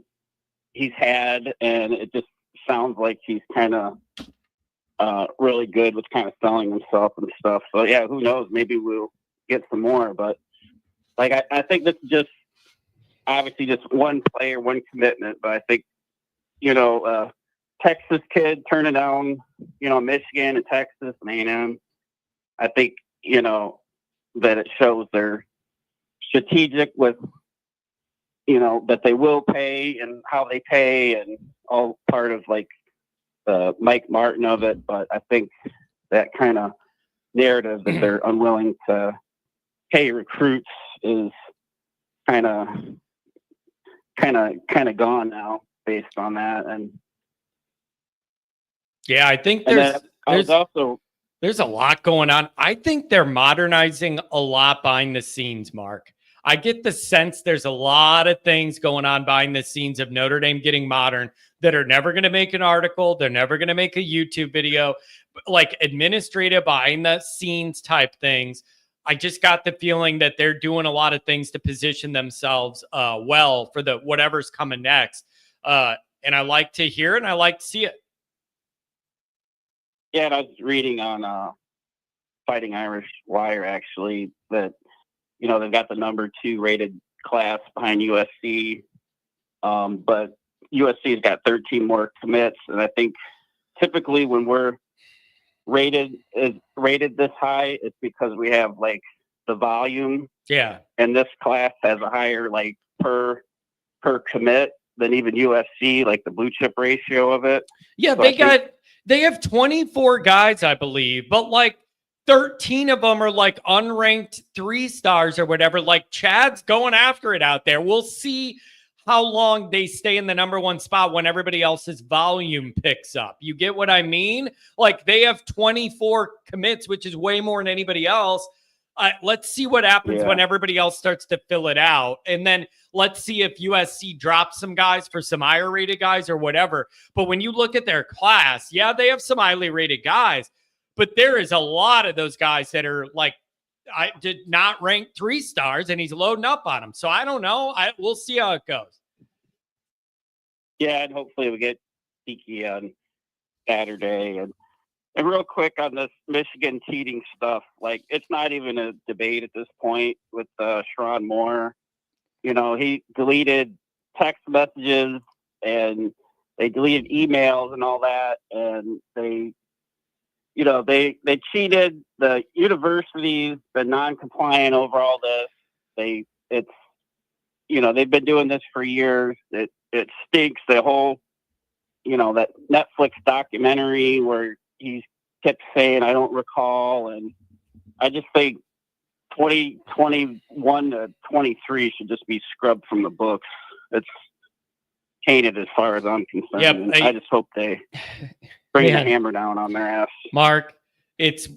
had, and it just sounds like he's kind of really good with kind of selling himself and stuff. So yeah, who knows? Maybe we'll get some more. But like I think this is just obviously just one player, one commitment. But I think Texas kid turning down Michigan and Texas and A&M. I think that it shows they're strategic with that they will pay and how they pay, and all part of like the Mike Martin of it. But I think that kind of narrative that they're unwilling to pay recruits is kind of gone now based on that. And yeah, I think there's a lot going on. I think they're modernizing a lot behind the scenes, Mark. I get the sense there's a lot of things going on behind the scenes of Notre Dame getting modern that are never going to make an article. They're never going to make a YouTube video, like administrative behind the scenes type things. I just got the feeling that they're doing a lot of things to position themselves well for the whatever's coming next. And I like to hear it and I like to see it. Yeah, and I was reading on Fighting Irish Wire actually that they've got the number 2 rated class behind USC, but USC's got 13 more commits, and I think typically when we're rated this high, it's because we have like the volume. Yeah, and this class has a higher like per commit than even USC, like the blue chip ratio of it. Yeah, so they have 24 guys, I believe, but like 13 of them are like unranked 3 stars or whatever. Like Chad's going after it out there. We'll see how long they stay in the number 1 spot when everybody else's volume picks up. You get what I mean? Like they have 24 commits, which is way more than anybody else. Let's see what happens when everybody else starts to fill it out. And then let's see if USC drops some guys for some higher rated guys or whatever. But when you look at their class, yeah, they have some highly rated guys, but there is a lot of those guys that are like, I did not rank 3 stars and he's loading up on them. So I don't know. We'll see how it goes. Yeah. And hopefully we get Tiki on Saturday. And real quick on this Michigan cheating stuff, like it's not even a debate at this point with Sharon Moore. He deleted text messages and they deleted emails and all that. And they cheated. The university's been non-compliant over all this. They've been doing this for years. It stinks. The whole, that Netflix documentary where he kept saying, I don't recall. And I just think 2021 to 23 should just be scrubbed from the books. It's tainted as far as I'm concerned. Yep, I just hope they bring the hammer down on their ass. Mark, it's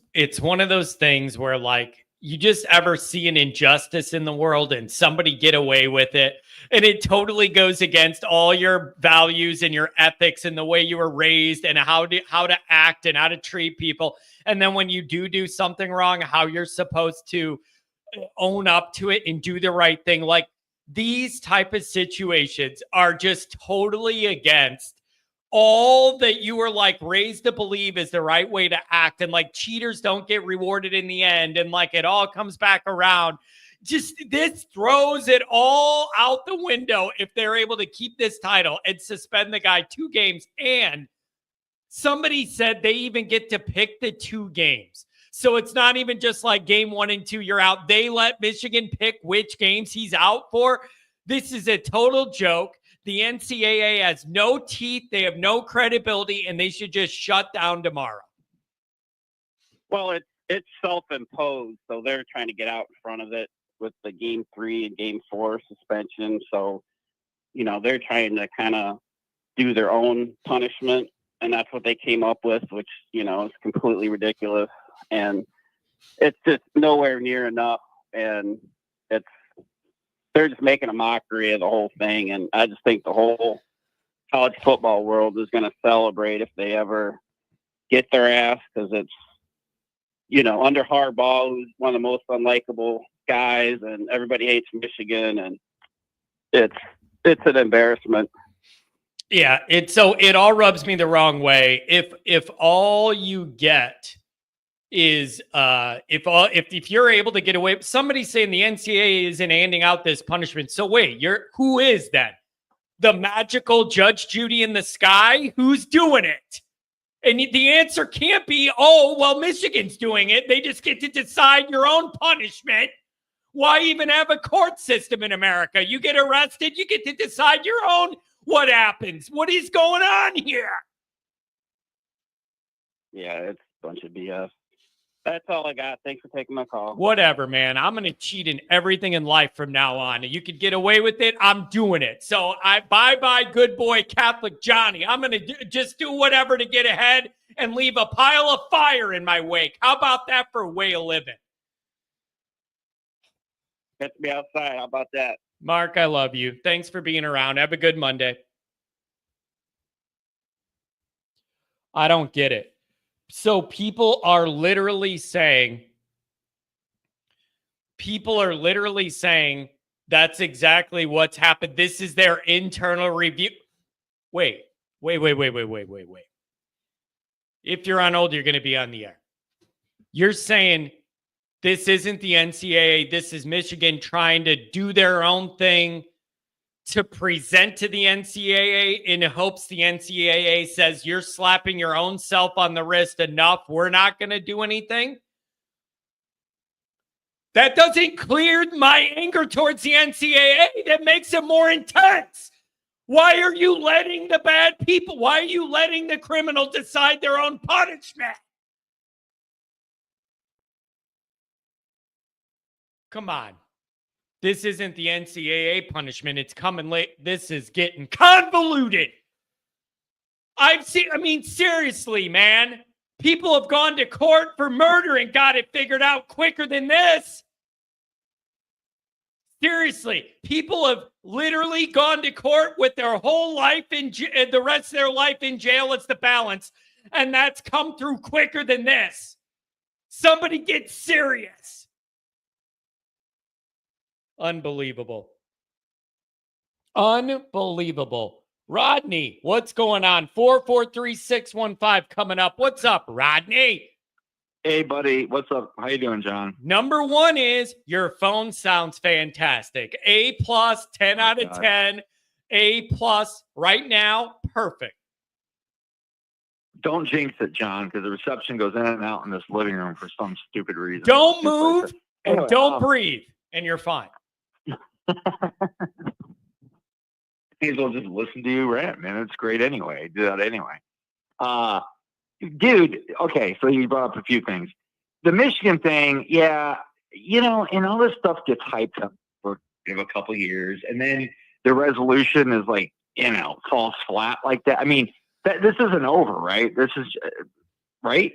one of those things where like you just ever see an injustice in the world and somebody get away with it, and it totally goes against all your values and your ethics and the way you were raised and how to act and how to treat people. And then when you do something wrong, how you're supposed to own up to it and do the right thing. Like these type of situations are just totally against all that you were like raised to believe is the right way to act, and like cheaters don't get rewarded in the end, and like it all comes back around. Just this throws it all out the window if they're able to keep this title and suspend the guy 2 games and Somebody said they even get to pick the 2 games. So it's not even just like game 1 and 2, you're out. They let Michigan pick which games he's out for. This is a total joke. The NCAA has no teeth. They have no credibility, and they should just shut down tomorrow. Well, it's self-imposed, so they're trying to get out in front of it with the game 3 and game 4 suspension. So, they're trying to kind of do their own punishment, and that's what they came up with, which, is completely ridiculous. And it's just nowhere near enough. And they're just making a mockery of the whole thing. And I just think the whole college football world is going to celebrate if they ever get their ass, because it's, under Harbaugh, who's one of the most unlikable guys, and everybody hates Michigan, and it's an embarrassment. Yeah, it all rubs me the wrong way. If all you get is if you're able to get away, somebody's saying the NCAA isn't handing out this punishment. So wait, who is then? The magical Judge Judy in the sky? Who's doing it? And the answer can't be, oh, well, Michigan's doing it. They just get to decide your own punishment. Why even have a court system in America? You get arrested, you get to decide your own what happens. What is going on here? Yeah, it's a bunch of BS. That's all I got. Thanks for taking my call. Whatever, man. I'm going to cheat in everything in life from now on. You could get away with it. I'm doing it. So bye-bye, good boy, Catholic Johnny. I'm going to just do whatever to get ahead and leave a pile of fire in my wake. How about that for a way of living? Get to be outside. How about that? Mark, I love you. Thanks for being around. Have a good Monday. I don't get it. So people are literally saying that's exactly what's happened. This is their internal review. Wait. If you're on hold, you're going to be on the air. You're saying this isn't the NCAA. This is Michigan trying to do their own thing to present to the NCAA in hopes the NCAA says you're slapping your own self on the wrist enough. We're not going to do anything. That doesn't clear my anger towards the NCAA. That makes it more intense. Why are you letting the bad people? Why are you letting the criminal decide their own punishment? Come on. This isn't the NCAA punishment. It's coming late. This is getting convoluted. Seriously, man. People have gone to court for murder and got it figured out quicker than this. Seriously, people have literally gone to court with their whole life the rest of their life in jail as the balance, and that's come through quicker than this. Somebody get serious. Unbelievable. Rodney, what's going on? 443-615 coming up. What's up, Rodney? Hey, buddy. What's up? How you doing, John? Number one is your phone sounds fantastic. A+, 10 out of 10. A+ right now, perfect. Don't jinx it, John, because the reception goes in and out in this living room for some stupid reason. Don't move and Anyway, don't breathe, and you're fine. May as well just listen to you rant, man. It's great anyway. Do that anyway. Dude, okay, so you brought up a few things. The Michigan thing, yeah, and all this stuff gets hyped up for a couple of years, and then the resolution is like, falls flat like that. I mean, this isn't over, right? This is, right?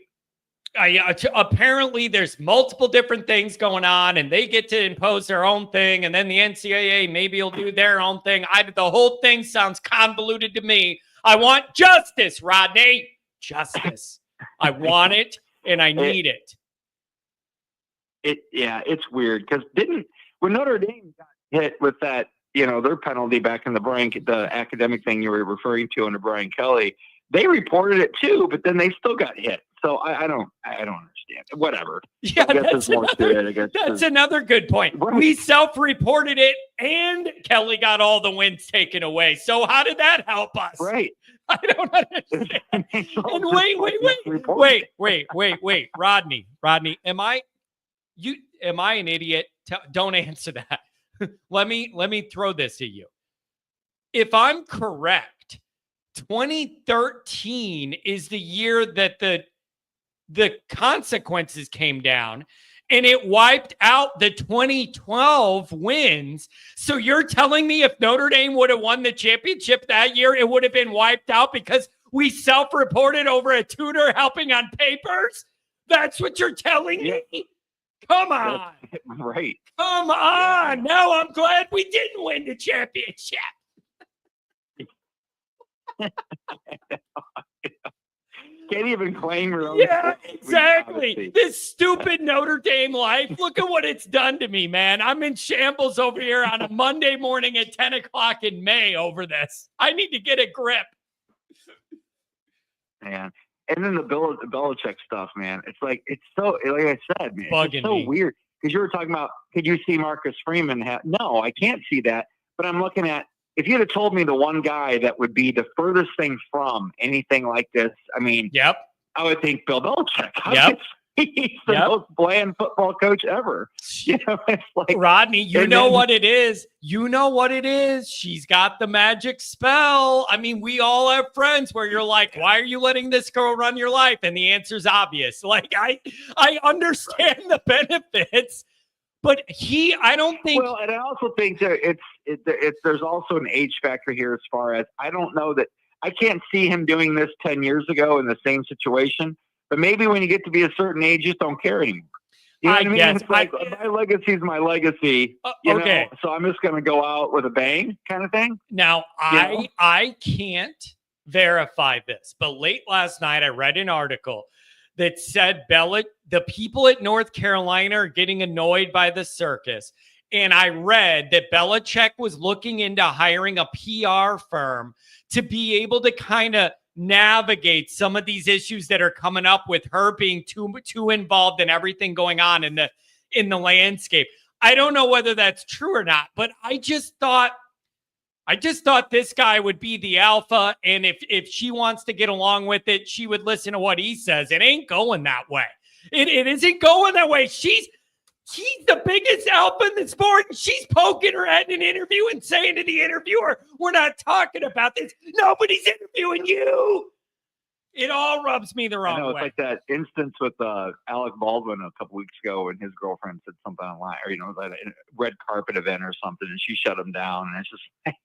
Apparently there's multiple different things going on, and they get to impose their own thing, and then the NCAA maybe will do their own thing. The whole thing sounds convoluted to me. I want justice, Rodney. Justice. I want it, and I need it. It's weird, because when Notre Dame got hit with that, their penalty back in the academic thing you were referring to under Brian Kelly, they reported it too, but then they still got hit. So I don't understand. Whatever. Yeah, that's another good point. We self-reported it, and Kelly got all the wins taken away. So how did that help us? Right. I don't understand. And wait, Rodney, am I an idiot? Don't answer that. Let me throw this at you. If I'm correct, 2013 is the year that the consequences came down and it wiped out the 2012 wins. So you're telling me if Notre Dame would have won the championship that year, it would have been wiped out because we self-reported over a tutor helping on papers? That's what you're telling me? Come on. Right. Come on. Yeah. Now I'm glad we didn't win the championship. Can't even claim your own. Yeah, exactly. This stupid Notre Dame life. Look at what it's done to me, man. I'm in shambles over here on a Monday morning at 10 o'clock in May over this. I need to get a grip. Man. And then the Belichick stuff, man. It's so, like I said, man, it's so weird. Because you were talking about, could you see Marcus Freeman? No, I can't see that. But I'm looking at, if you'd have told me the one guy that would be the furthest thing from anything like this, I mean, I would think Bill Belichick. He's the most bland football coach ever. You know, it's like, Rodney, you know what it is. You know what it is. She's got the magic spell. I mean, we all have friends where you're like, why are you letting this girl run your life? And the answer's obvious. Like, I understand the benefits. But I don't think. Well, and I also think that there's also an age factor here as far as I don't know that I can't see him doing this 10 years ago in the same situation. But maybe when you get to be a certain age, you just don't care anymore. You know what I mean? It's like my legacy is my legacy. You know, so I'm just going to go out with a bang kind of thing. Now, I can't verify this, but late last night I read an article that said the people at North Carolina are getting annoyed by the circus. And I read that Belichick was looking into hiring a PR firm to be able to kind of navigate some of these issues that are coming up with her being too involved in everything going on in the landscape. I don't know whether that's true or not, but I just thought this guy would be the alpha, and if she wants to get along with it, she would listen to what he says. It ain't going that way. It isn't going that way. She's the biggest alpha in the sport, and she's poking her head in an interview and saying to the interviewer, we're not talking about this. Nobody's interviewing you. It all rubs me the wrong way. It's like that instance with Alec Baldwin a couple weeks ago when his girlfriend said something online, or, at a red carpet event or something, and she shut him down. And it's just,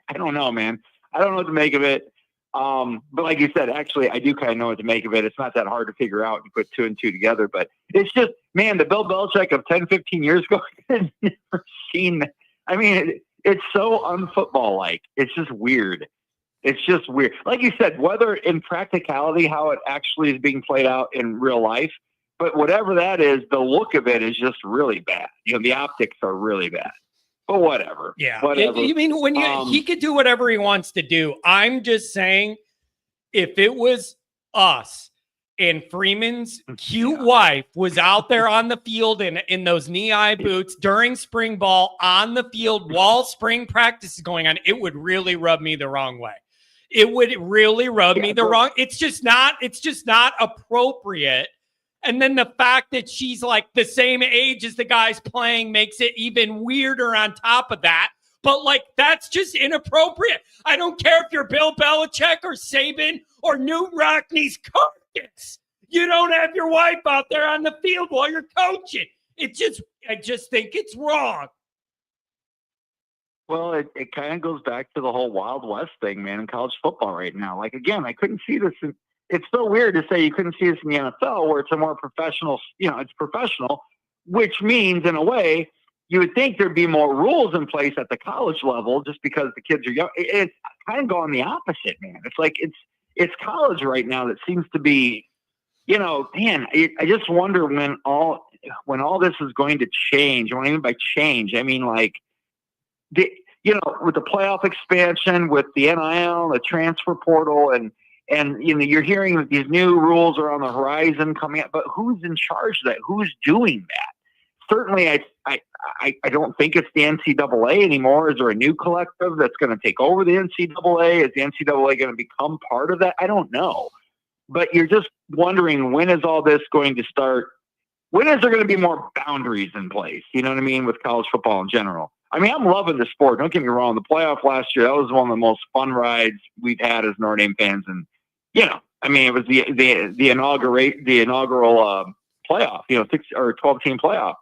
I don't know, man. I don't know what to make of it. But like you said, actually, I do kind of know what to make of it. It's not that hard to figure out and put two and two together. But it's just, man, the Bill Belichick of 10, 15 years ago, I've never seen that. I mean, it's so unfootball-like. It's just weird. It's just weird. Like you said, whether in practicality, how it actually is being played out in real life, but whatever that is, the look of it is just really bad. The optics are really bad. But whatever. Yeah. Whatever. You mean when he could do whatever he wants to do. I'm just saying, if it was us and Freeman's cute wife was out there on the field in those knee-high boots during spring ball on the field while spring practice is going on, it would really rub me the wrong way. It would really rub me the wrong. It's just not appropriate. And then the fact that she's like the same age as the guys playing makes it even weirder on top of that. But that's just inappropriate. I don't care if you're Bill Belichick or Saban or Newt Rockney's carcass. You don't have your wife out there on the field while you're coaching. I just think it's wrong. Well, it kind of goes back to the whole Wild West thing, man, in college football right now. Again, I couldn't see this it's so weird to say you couldn't see this in the NFL where it's a more professional, it's professional, which means in a way you would think there'd be more rules in place at the college level just because the kids are young. It's kind of going the opposite, man. It's like it's college right now that seems to be, man, I just wonder when all this is going to change. What I mean by change, I mean with the playoff expansion, with the NIL, the transfer portal, and you're hearing that these new rules are on the horizon coming up, but who's in charge of that? Who's doing that? certainly I don't think it's the NCAA anymore. Is there a new collective that's going to take over the NCAA? Is the NCAA going to become part of that? I don't know. But you're just wondering, when is all this going to start? When is there going to be more boundaries in place? You know what I mean? With college football in general. I mean, I'm loving the sport. Don't get me wrong. The playoff last year, that was one of the most fun rides we've had as Notre Dame fans. And, you know, I mean, it was the inaugural playoff, 6 or 12 team playoff.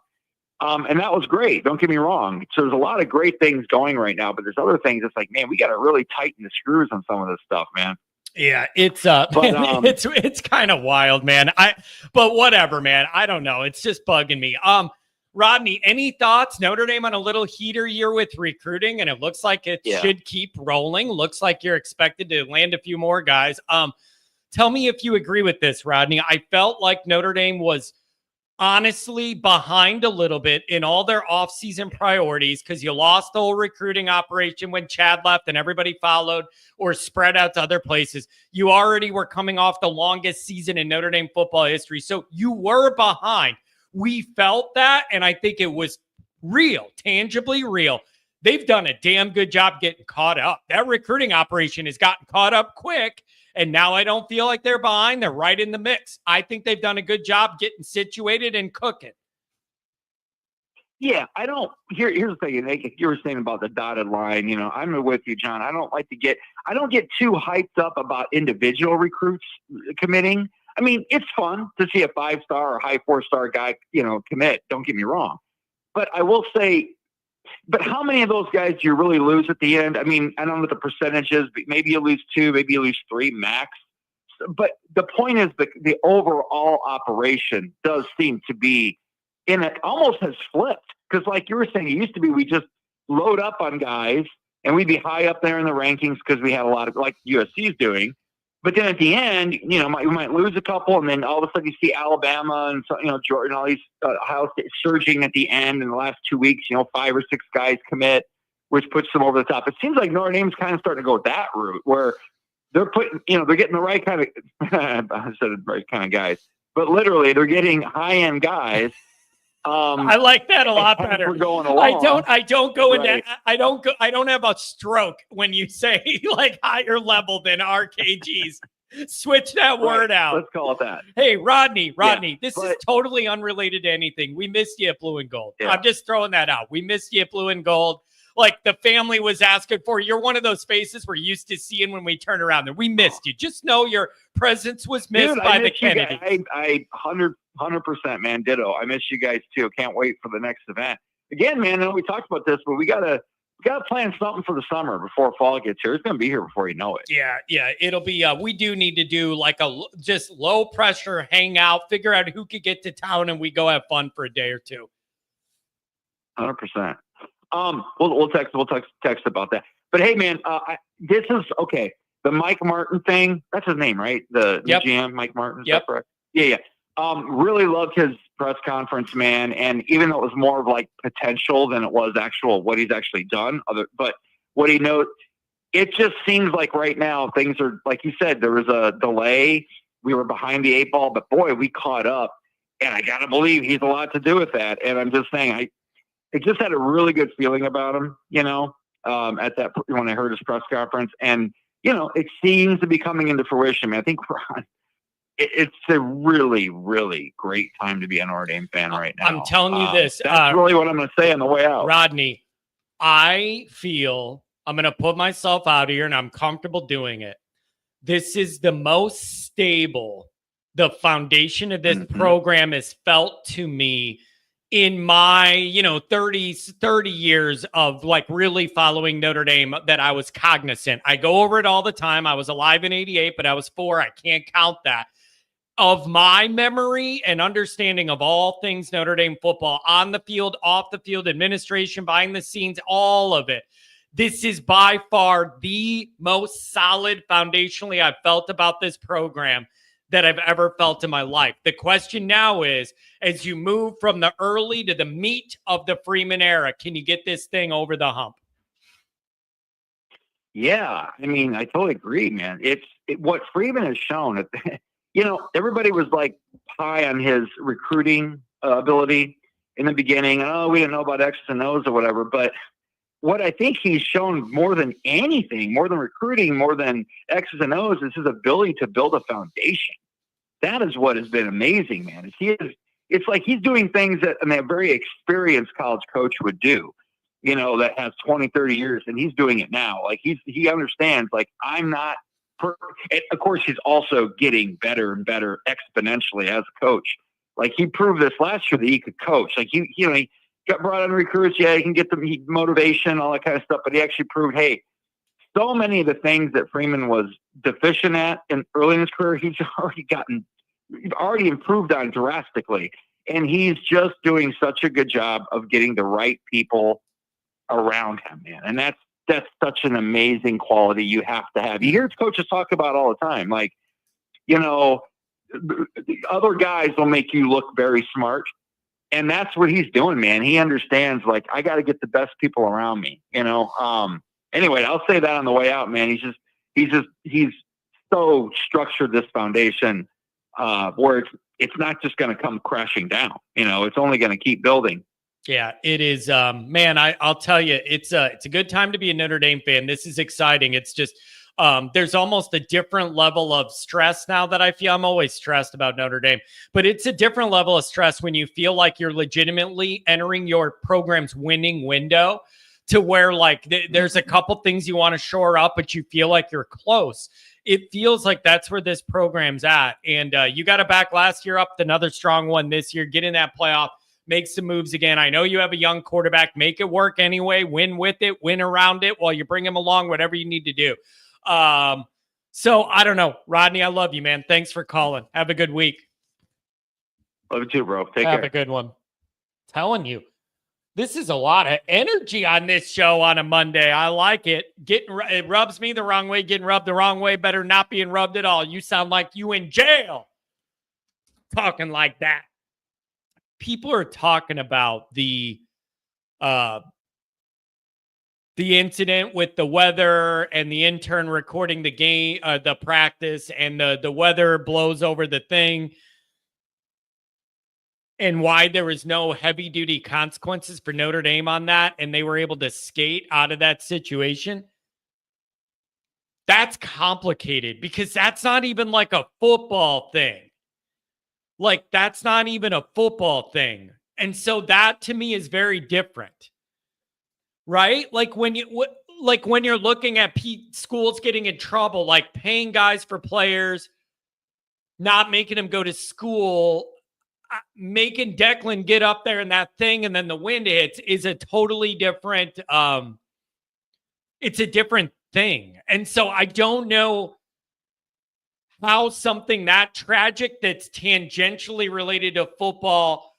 And that was great. Don't get me wrong. So there's a lot of great things going right now, but there's other things. It's like, man, we got to really tighten the screws on some of this stuff, man. Yeah, it's it's kind of wild, man. But whatever, man. I don't know. It's just bugging me. Rodney, any thoughts? Notre Dame on a little heater year with recruiting, and it looks like it should keep rolling. Looks like you're expected to land a few more guys. Tell me if you agree with this, Rodney. I felt like Notre Dame was honestly behind a little bit in all their offseason priorities because you lost the whole recruiting operation when Sched left and everybody followed or spread out to other places. You already were coming off the longest season in Notre Dame football history. So you were behind. We felt that, and I think it was real, tangibly real. They've done a damn good job getting caught up. That recruiting operation has gotten caught up quick. And now I don't feel like they're behind. They're right in the mix. I think they've done a good job getting situated and cooking. Yeah, I don't. Here's the thing. You were saying about the dotted line. I'm with you, John. I don't get too hyped up about individual recruits committing. I mean, it's fun to see a 5-star or high 4-star guy, commit. Don't get me wrong. But I will say, but how many of those guys do you really lose at the end? I mean, I don't know what the percentage is, but maybe you lose 2, maybe you lose 3 max. But the point is the overall operation does seem to be almost has flipped. Because like you were saying, it used to be we just load up on guys and we'd be high up there in the rankings because we had a lot of, like USC's doing. But then at the end, we might lose a couple, and then all of a sudden you see Alabama and Jordan, all these Ohio State surging at the end in the last 2 weeks. 5 or 6 guys commit, which puts them over the top. It seems like Notre Dame's kind of starting to go that route where they're putting, they're getting the right kind of, I said the right kind of guys, but literally they're getting high end guys. I like that a lot better. Going along. I don't go into I don't have a stroke when you say like higher level than RKGs. Switch that word out. Let's call it that. Hey, Rodney, this is totally unrelated to anything. We missed you at Blue and Gold. Yeah. I'm just throwing that out. We missed you at Blue and Gold. Like the family was asking for. You're one of those faces we're used to seeing when we turn around. And we missed you. Just know your presence was missed by the Kennedy. I 100%, man. Ditto. I miss you guys too. Can't wait for the next event. Again, man, I know we talked about this, but we gotta plan something for the summer before fall gets here. It's gonna be here before you know it. Yeah. It'll be. We do need to do like a just low pressure hangout. Figure out who could get to town, and we go have fun for a day or two. 100%. We'll text about that. But hey, man, this is okay. The Mike Martin thing. That's his name, right? The GM, Mike Martin. Is that correct? Yeah. Really loved his press conference, man. And even though it was more of like potential than it was actual what he's actually done, but what he knows, it just seems like right now things are like you said. There was a delay. We were behind the 8 ball, but boy, we caught up. And I gotta believe he's a lot to do with that. And I'm just saying, I just had a really good feeling about him, at that when I heard his press conference, and it seems to be coming into fruition. I think it's a really, really great time to be an Notre Dame fan right now. I'm telling you this. That's really what I'm going to say on the way out. Rodney, I feel I'm going to put myself out here, and I'm comfortable doing it. This is the most stable the foundation of this program is felt to me in my, 30 years of like really following Notre Dame, that I was cognizant. I go over it all the time. I was alive in 88, but I was 4. I can't count that. Of my memory and understanding of all things Notre Dame football, on the field, off the field, administration, behind the scenes, all of it. This is by far the most solid foundationally I've felt about this program that I've ever felt in my life. The question now is, as you move from the early to the meat of the Freeman era, can you get this thing over the hump? Yeah, I mean, I totally agree, man. What Freeman has shown. Everybody was like high on his recruiting ability, in the beginning, oh, we didn't know about X's and O's or whatever. But what I think he's shown more than anything, more than recruiting, more than X's and O's, is his ability to build a foundation. That is what has been amazing, man. It's like he's doing things that a very experienced college coach would do, that has 20, 30 years, and he's doing it now. Like he understands, like, I'm not perfect. Of course, he's also getting better and better exponentially as a coach. Like, he proved this last year that he could coach. Like, he got brought on recruits. Yeah, he can get them motivation, all that kind of stuff. But he actually proved, hey, so many of the things that Freeman was deficient at early in his career, he's already improved on drastically. And he's just doing such a good job of getting the right people around him, man. And that's such an amazing quality you have to have. You hear coaches talk about all the time, like, the other guys will make you look very smart. And that's what he's doing, man. He understands, like, I got to get the best people around me, Anyway, I'll say that on the way out, man. He's so structured this foundation where it's not just going to come crashing down. It's only going to keep building. Yeah, it is. Man, I'll tell you, it's a good time to be a Notre Dame fan. This is exciting. It's just there's almost a different level of stress now that I feel. I'm always stressed about Notre Dame, but it's a different level of stress when you feel like you're legitimately entering your program's winning window, to where, like, there's a couple things you want to shore up, but you feel like you're close. It feels like that's where this program's at. And you got a back last year, up another strong one this year, get in that playoff, make some moves again. I know you have a young quarterback. Make it work anyway. Win with it, win around it while you bring him along, whatever you need to do. So I don't know. Rodney, I love you, man. Thanks for calling. Have a good week. Love you too, bro. Take care. Have a good one. Telling you, this is a lot of energy on this show on a Monday. I like it. It rubs me the wrong way. Getting rubbed the wrong way. Better not being rubbed at all. You sound like you in jail talking like that. People are talking about the incident with the weather and the intern recording the game, the practice, and the weather blows over the thing, and why there was no heavy duty consequences for Notre Dame on that, and they were able to skate out of that situation. That's complicated, because that's not even like a football thing. Like, that's not even a football thing. And so that, to me, is very different. Right? Like, when you're looking at schools getting in trouble, like paying guys for players, not making them go to school, making Declan get up there in that thing, and then the wind hits, is a totally different, it's a different thing. And so I don't know how something that tragic that's tangentially related to football,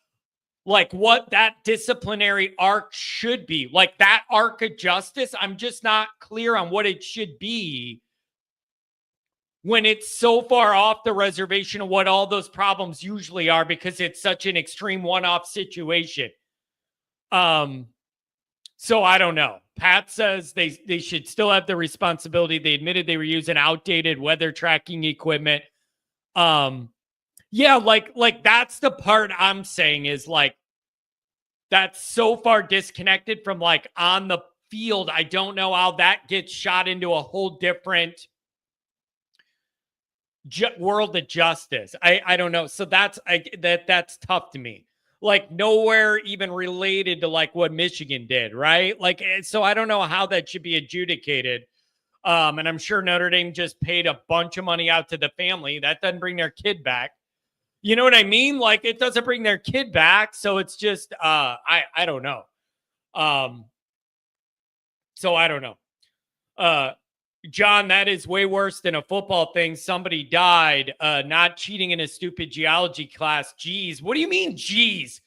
like what that disciplinary arc should be, like that arc of justice, I'm just not clear on what it should be when it's so far off the reservation of what all those problems usually are, because it's such an extreme one-off situation. So I don't know. Pat says they should still have the responsibility. They admitted they were using outdated weather tracking equipment. Yeah, like that's the part I'm saying is, like, that's so far disconnected from, like, on the field. I don't know how that gets shot into a whole different world of justice. I don't know. So that's tough to me. Like, nowhere even related to, like, what Michigan did, right? Like, so I don't know how that should be adjudicated. And I'm sure Notre Dame just paid a bunch of money out to the family. That doesn't bring their kid back. You know what I mean? Like, it doesn't bring their kid back. So it's just, I don't know. So I don't know. John, that is way worse than a football thing. Somebody died, not cheating in a stupid geology class. Geez. What do you mean, geez?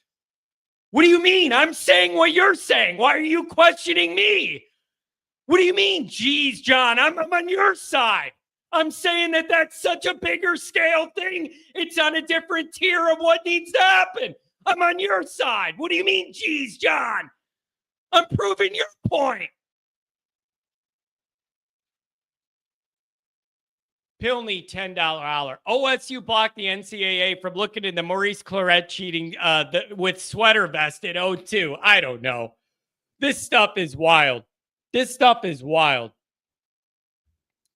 What do you mean? I'm saying what you're saying. Why are you questioning me? What do you mean, geez, John? I'm on your side. I'm saying that that's such a bigger scale thing. It's on a different tier of what needs to happen. I'm on your side. What do you mean, geez, John? I'm proving your point. Pilney, $10 holler. OSU blocked the NCAA from looking into Maurice Claret cheating with sweater vest at 0-2. I don't know. This stuff is wild.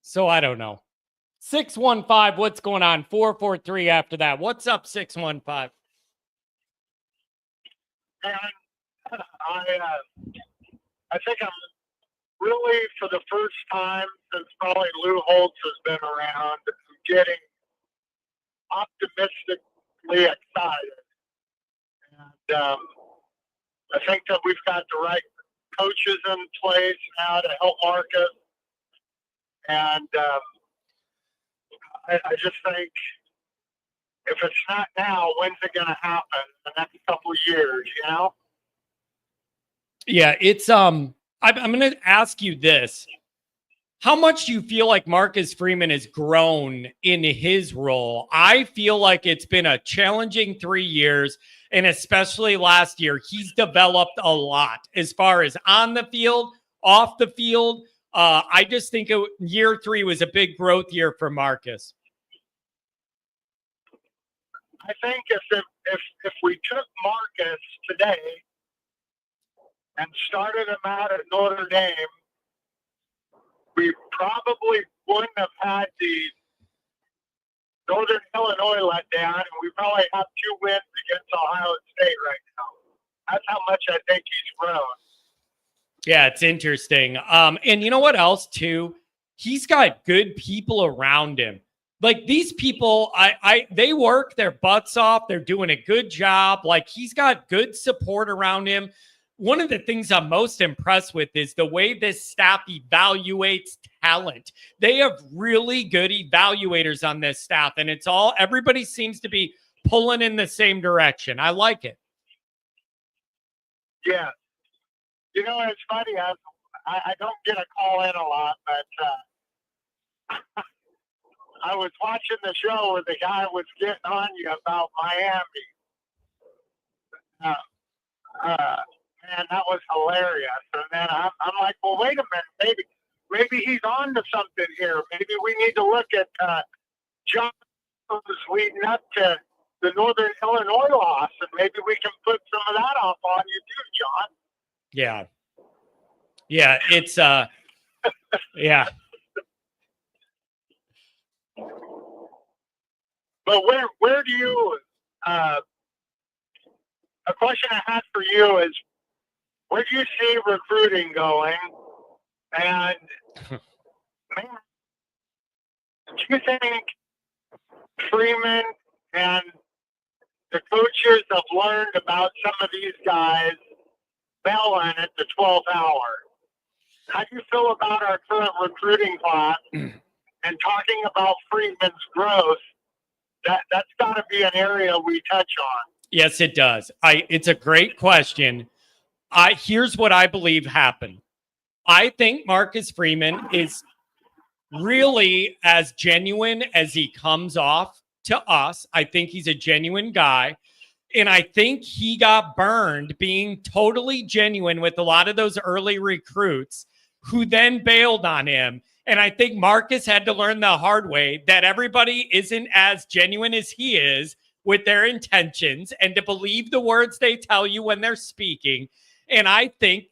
So I don't know. 615, what's going on? 443 after that. What's up, 615? And I think I'm really, for the first time since probably Lou Holtz has been around, getting optimistically excited. And I think that we've got the right coaches in place now to help Marcus. And I just think if it's not now, when's it going to happen? The next couple of years, you know? Yeah, it's I'm going to ask you this. How much do you feel like Marcus Freeman has grown in his role? I feel like it's been a challenging 3 years, and especially last year, he's developed a lot as far as on the field, off the field. I just think year 3 was a big growth year for Marcus. I think if we took Marcus today and started him out at Notre Dame, we probably wouldn't have had the Northern Illinois letdown, and we probably have 2 wins against Ohio State right now. That's how much I think he's grown. Yeah, it's interesting. And you know what else, too? He's got good people around him. Like, these people, they work their butts off. They're doing a good job. Like, he's got good support around him. One of the things I'm most impressed with is the way this staff evaluates talent. They have really good evaluators on this staff, and everybody seems to be pulling in the same direction. I like it. Yeah. You know, it's funny. I don't get a call in a lot, but I was watching the show where the guy was getting on you about Miami. Man, that was hilarious. And then I'm like, well, wait a minute, maybe he's on to something here. Maybe we need to look at John leading up to the Northern Illinois loss, and maybe we can put some of that off on you too, John. Yeah. Yeah, it's yeah. But where do you a question I had for you is, where do you see recruiting going? And man, do you think Freeman and the coaches have learned about some of these guys bailing at the 12th hour? How do you feel about our current recruiting class? And talking about Freeman's growth, that's got to be an area we touch on. Yes, it does. It's a great question. Here's what I believe happened. I think Marcus Freeman is really as genuine as he comes off to us. I think he's a genuine guy. And I think he got burned being totally genuine with a lot of those early recruits who then bailed on him. And I think Marcus had to learn the hard way that everybody isn't as genuine as he is with their intentions, and to believe the words they tell you when they're speaking. And I think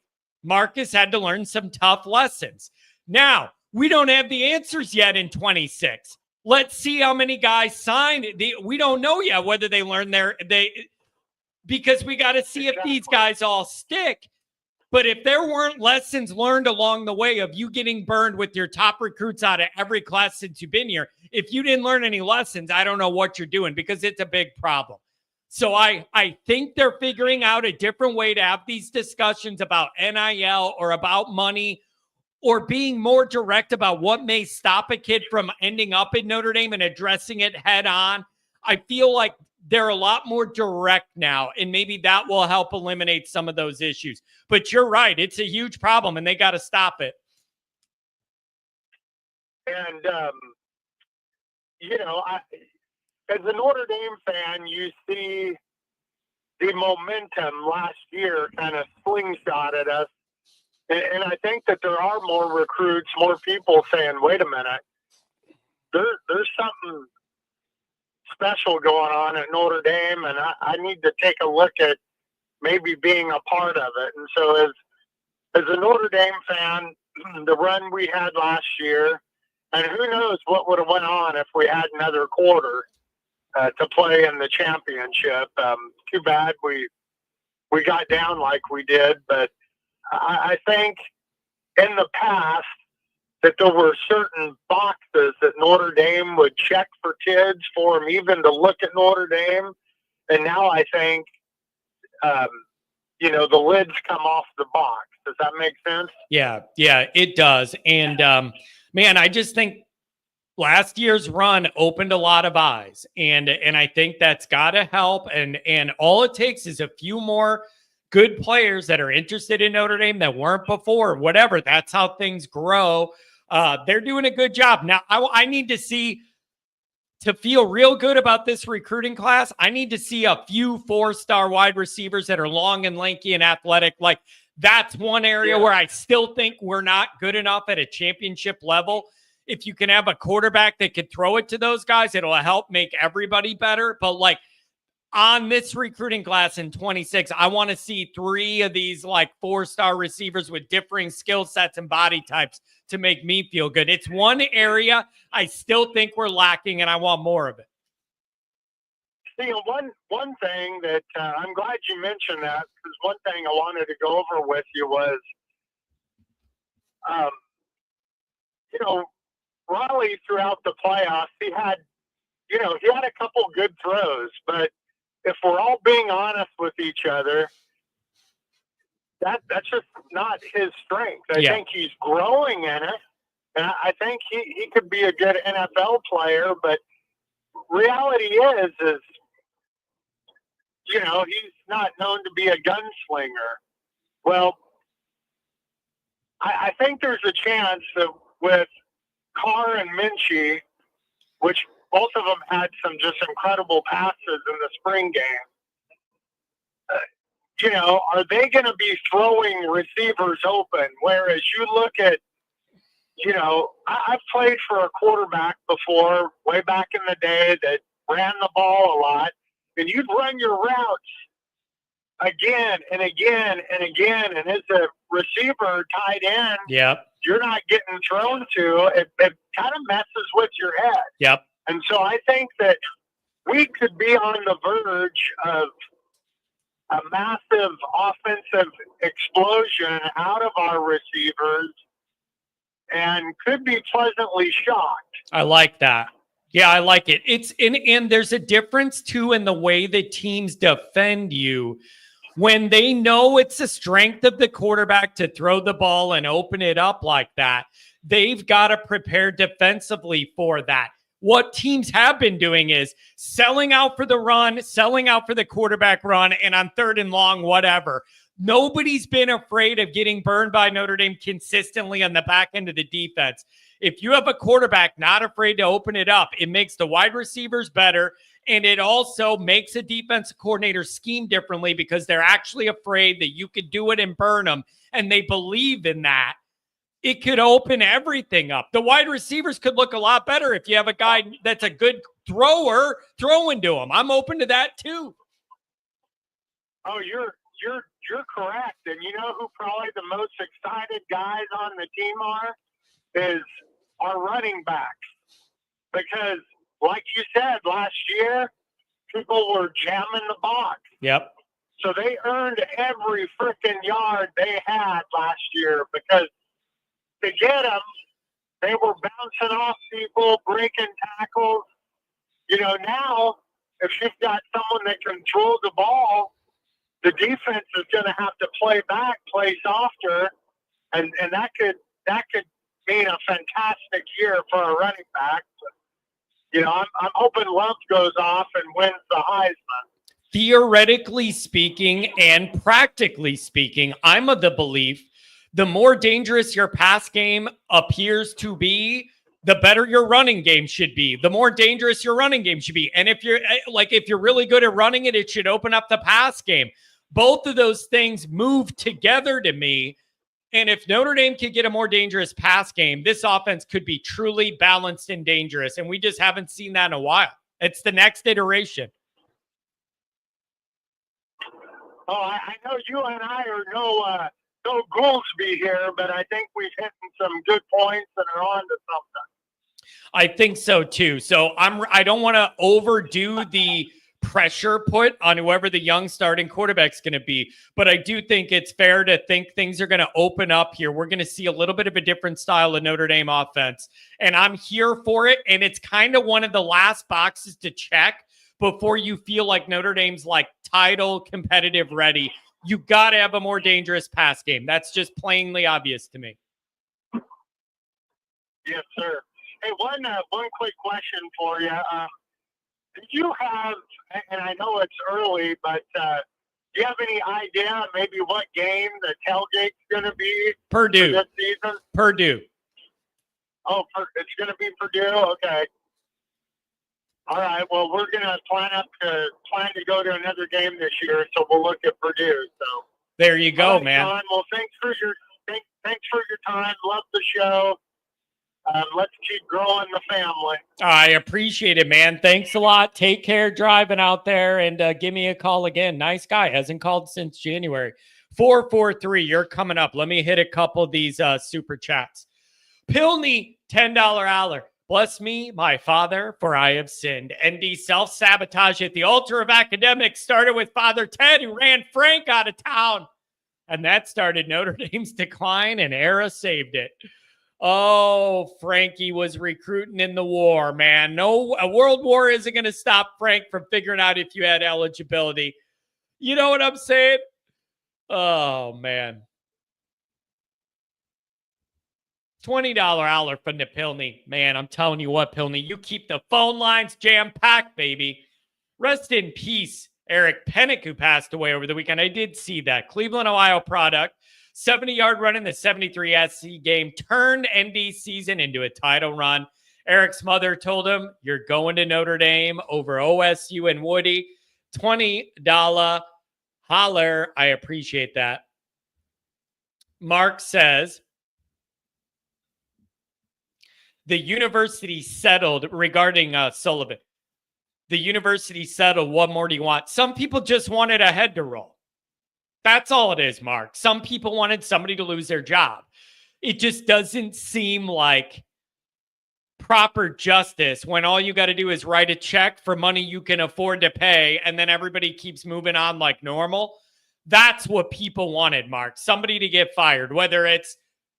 Marcus had to learn some tough lessons. Now, we don't have the answers yet in 26. Let's see how many guys signed. We don't know yet whether they learned because we got to see if these guys all stick. But if there weren't lessons learned along the way of you getting burned with your top recruits out of every class since you've been here, if you didn't learn any lessons, I don't know what you're doing, because it's a big problem. So I think they're figuring out a different way to have these discussions about NIL or about money, or being more direct about what may stop a kid from ending up in Notre Dame and addressing it head on. I feel like they're a lot more direct now, and maybe that will help eliminate some of those issues. But you're right. It's a huge problem, and they got to stop it. And, you know, as a Notre Dame fan, you see the momentum last year kind of slingshot at us. And I think that there are more recruits, more people saying, wait a minute, there's something special going on at Notre Dame, and I need to take a look at maybe being a part of it. And so as a Notre Dame fan, the run we had last year, and who knows what would have went on if we had another quarter to play in the championship. Too bad we got down like we did, but I think in the past that there were certain boxes that Notre Dame would check for kids for them even to look at Notre Dame. And now I think, the lids come off the box. Does that make sense? Yeah, it does. And man, I just think last year's run opened a lot of eyes, and I think that's got to help. And all it takes is a few more good players that are interested in Notre Dame that weren't before. Whatever. That's how things grow. They're doing a good job. Now, I need to see. To feel real good about this recruiting class, I need to see a few 4-star wide receivers that are long and lanky and athletic. Like, that's one area where I still think we're not good enough at a championship level. If you can have a quarterback that could throw it to those guys, it'll help make everybody better. But like on this recruiting class in 26, I want to see 3 of these like 4-star receivers with differing skill sets and body types to make me feel good. It's one area I still think we're lacking, and I want more of it. See, one thing that I'm glad you mentioned that, because one thing I wanted to go over with you was, Raleigh throughout the playoffs, he had a couple good throws, but if we're all being honest with each other, that's just not his strength. I think he's growing in it, and I think he could be a good NFL player, but reality is he's not known to be a gunslinger. Well, I think there's a chance that with Carr and Minchie, which both of them had some just incredible passes in the spring game, are they going to be throwing receivers open? Whereas you look at, I've played for a quarterback before, way back in the day, that ran the ball a lot, and you'd run your routes again and again and again, and as a receiver tight end, you're not getting thrown to. It kind of messes with your head. Yep. And so I think that we could be on the verge of a massive offensive explosion out of our receivers and could be pleasantly shocked. I like that. Yeah, I like it. And there's a difference too in the way the teams defend you. When they know it's the strength of the quarterback to throw the ball and open it up like that, they've got to prepare defensively for that. What teams have been doing is selling out for the run, selling out for the quarterback run, and on 3rd and long, whatever. Nobody's been afraid of getting burned by Notre Dame consistently on the back end of the defense. If you have a quarterback not afraid to open it up, it makes the wide receivers better, and it also makes a defensive coordinator scheme differently because they're actually afraid that you could do it and burn them, and they believe in that. It could open everything up. The wide receivers could look a lot better if you have a guy that's a good thrower throwing to him. I'm open to that too. Oh, you're correct. And you know who probably the most excited guys on the team is our running backs. Because like you said, last year, people were jamming the box. Yep. So they earned every freaking yard they had last year because to get them, they were bouncing off people, breaking tackles. Now, if you've got someone that can throw the ball, the defense is going to have to play back, play softer, and that could mean a fantastic year for a running back. I'm hoping Lump goes off and wins the Heisman. Theoretically speaking and practically speaking, I'm of the belief the more dangerous your pass game appears to be, the better your running game should be. The more dangerous your running game should be. And if you're really good at running it, it should open up the pass game. Both of those things move together to me. And if Notre Dame could get a more dangerous pass game, this offense could be truly balanced and dangerous. And we just haven't seen that in a while. It's the next iteration. Oh, I know you and I are no Goolsby here, but I think we've hit some good points and are on to something. I think so too. So I don't want to overdo the pressure put on whoever the young starting quarterback's going to be, but I do think it's fair to think things are going to open up here. We're going to see a little bit of a different style of Notre Dame offense, and I'm here for it. And it's kind of one of the last boxes to check before you feel like Notre Dame's like title competitive ready. You got to have a more dangerous pass game. That's just plainly obvious to me. Yes, sir. Hey, one quick question for you. Did you have, and I know it's early, but do you have any idea maybe what game the tailgate's going to be Purdue this season? Purdue. Oh, it's going to be Purdue? Okay. All right. Well, we're going to plan to go to another game this year, so we'll look at Purdue. So there you go, right, man. John, well, thanks for your time. Love the show. Let's keep growing the family. I appreciate it, man. Thanks a lot. Take care driving out there, and give me a call again. Nice guy. Hasn't called since January. 443, you're coming up. Let me hit a couple of these super chats. Pilney, $10 hour. Bless me, my father, for I have sinned. ND self-sabotage at the altar of academics started with Father Ted, who ran Frank out of town. And that started Notre Dame's decline, and Era saved it. Oh, Frankie was recruiting in the war, man. No, a world war isn't going to stop Frank from figuring out if you had eligibility. You know what I'm saying? Oh, man. $20 hour from the Pilney. Man, I'm telling you what, Pilney, you keep the phone lines jam-packed, baby. Rest in peace, Eric Pennick, who passed away over the weekend. I did see that. Cleveland, Ohio product. 70-yard run in the 73 SC game turned ND season into a title run. Eric's mother told him, you're going to Notre Dame over OSU and Woody. $20 holler. I appreciate that. Mark says, the university settled regarding Sullivan. The university settled. What more do you want? Some people just wanted a head to roll. That's all it is, Mark. Some people wanted somebody to lose their job. It just doesn't seem like proper justice when all you got to do is write a check for money you can afford to pay, and then everybody keeps moving on like normal. That's what people wanted, Mark. Somebody to get fired, whether it's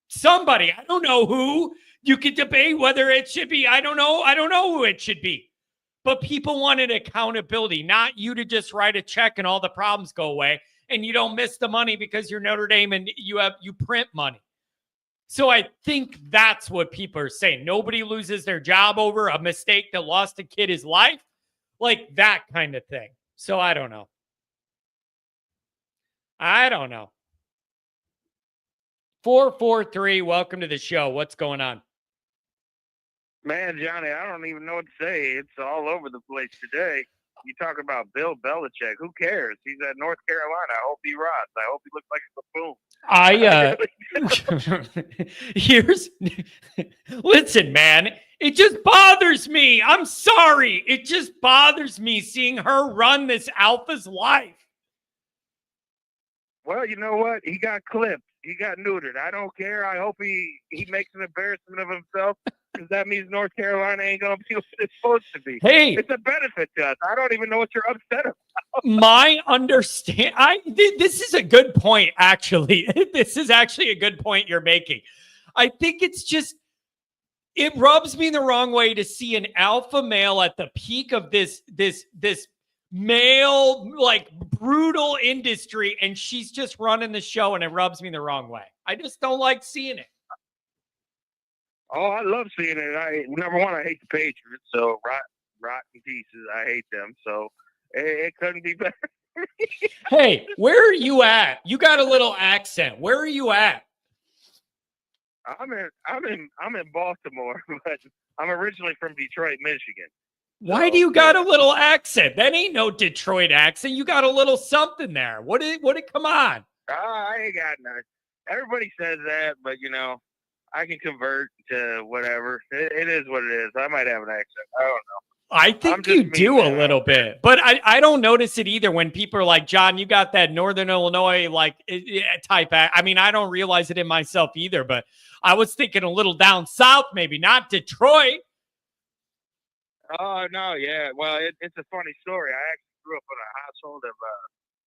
somebody. I don't know who. You could debate whether it should be. I don't know who it should be. But people wanted accountability, not you to just write a check and all the problems go away. And you don't miss the money because you're Notre Dame and you print money. So I think that's what people are saying. Nobody loses their job over a mistake that lost a kid his life. Like that kind of thing. So I don't know. 443, welcome to the show. What's going on? Man, Johnny, I don't even know what to say. It's all over the place today. You talk about Bill Belichick. Who cares? He's at North Carolina. I hope he rots. I hope he looks like a buffoon. Listen, man, it just bothers me. I'm sorry. It just bothers me seeing her run this alpha's life. Well, you know what? He got clipped. He got neutered. I don't care. I hope he makes an embarrassment of himself, because that means North Carolina ain't going to be what it's supposed to be. Hey, it's a benefit to us. I don't even know what you're upset about. My this is a good point, actually. This is actually a good point you're making. I think it's just, it rubs me the wrong way to see an alpha male at the peak of this male, like, brutal industry, and she's just running the show, and it rubs me the wrong way. I just don't like seeing it. Oh, I love seeing it. Number one, I hate the Patriots, so rotten pieces. I hate them, so it couldn't be better. Hey, where are you at? You got a little accent. Where are you at? I'm in Baltimore, but I'm originally from Detroit, Michigan. Why do you got a little accent? That ain't no Detroit accent. You got a little something there. What? Come on. I ain't got none. everybody says that, but I can convert to whatever. It is what it is. I might have an accent. I don't know. I think you do a little bit, but I don't notice it either when people are like, John, you got that Northern Illinois type. I mean, I don't realize it in myself either, but I was thinking a little down south, maybe not Detroit. Oh, no, yeah. Well, it's a funny story. I actually grew up in a household of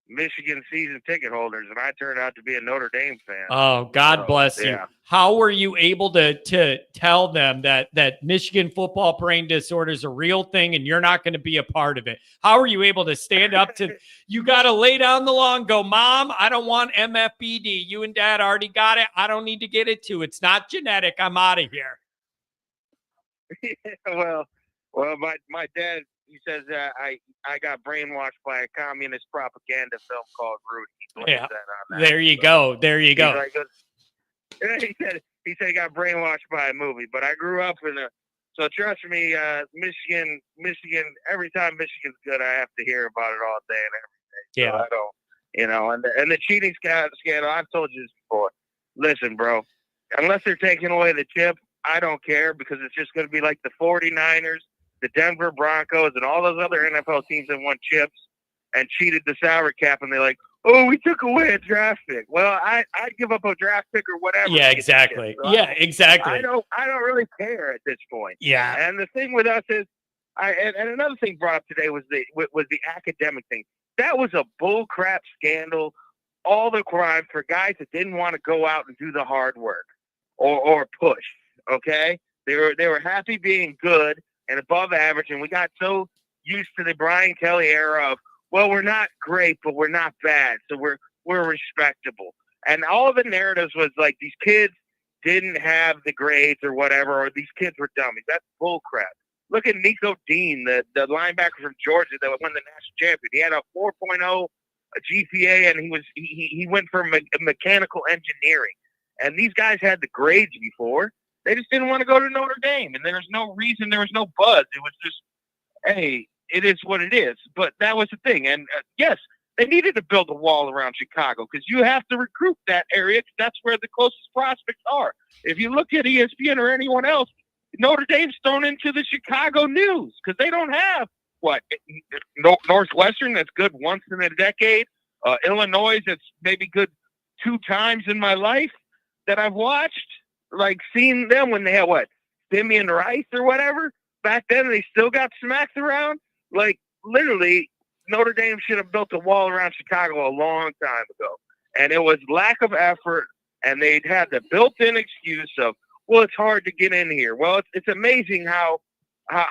Michigan season ticket holders, and I turned out to be a Notre Dame fan. Oh, God bless you. How were you able to tell them that Michigan football brain disorder is a real thing and you're not going to be a part of it? How are you able to stand up to – you got to lay down the law and go, Mom, I don't want MFBD. You and Dad already got it. I don't need to get it too. It's not genetic. I'm out of here. Well, my dad – he says I got brainwashed by a communist propaganda film called Rudy. Yeah, there you go. There you go. He said he got brainwashed by a movie, but I grew up in a. So trust me, Michigan. Every time Michigan's good, I have to hear about it all day and every day. Yeah, so I don't. And the cheating scandal. I've told you this before. Listen, bro. Unless they're taking away the chip, I don't care because it's just going to be like the 49ers. The Denver Broncos and all those other NFL teams that won chips and cheated the salary cap, and they're like, "Oh, we took away a draft pick." Well, I'd give up a draft pick or whatever. Yeah, exactly. So exactly. I don't really care at this point. Yeah. And the thing with us is, and another thing brought up today was the academic thing. That was a bull crap scandal. All the crime for guys that didn't want to go out and do the hard work or push. Okay, they were happy being good and above average, and we got so used to the Brian Kelly era of, well, we're not great, but we're not bad, so we're respectable. And all of the narratives was like these kids didn't have the grades or whatever, or these kids were dummies. That's bull crap. Look at Nico Dean, the linebacker from Georgia that won the national champion. He had a 4.0 GPA, and he went for mechanical engineering. And these guys had the grades before. They just didn't want to go to Notre Dame, and there was no reason. There was no buzz. It was just, hey, it is what it is. But that was the thing. And, yes, they needed to build a wall around Chicago because you have to recruit that area because that's where the closest prospects are. If you look at ESPN or anyone else, Notre Dame's thrown into the Chicago news because they don't have, Northwestern that's good once in a decade, Illinois that's maybe good 2 times in my life that I've watched. Like, seeing them when they had, Simeon Rice or whatever? Back then, they still got smacked around. Like, literally, Notre Dame should have built a wall around Chicago a long time ago. And it was lack of effort, and they'd had the built-in excuse of, well, it's hard to get in here. Well, it's amazing how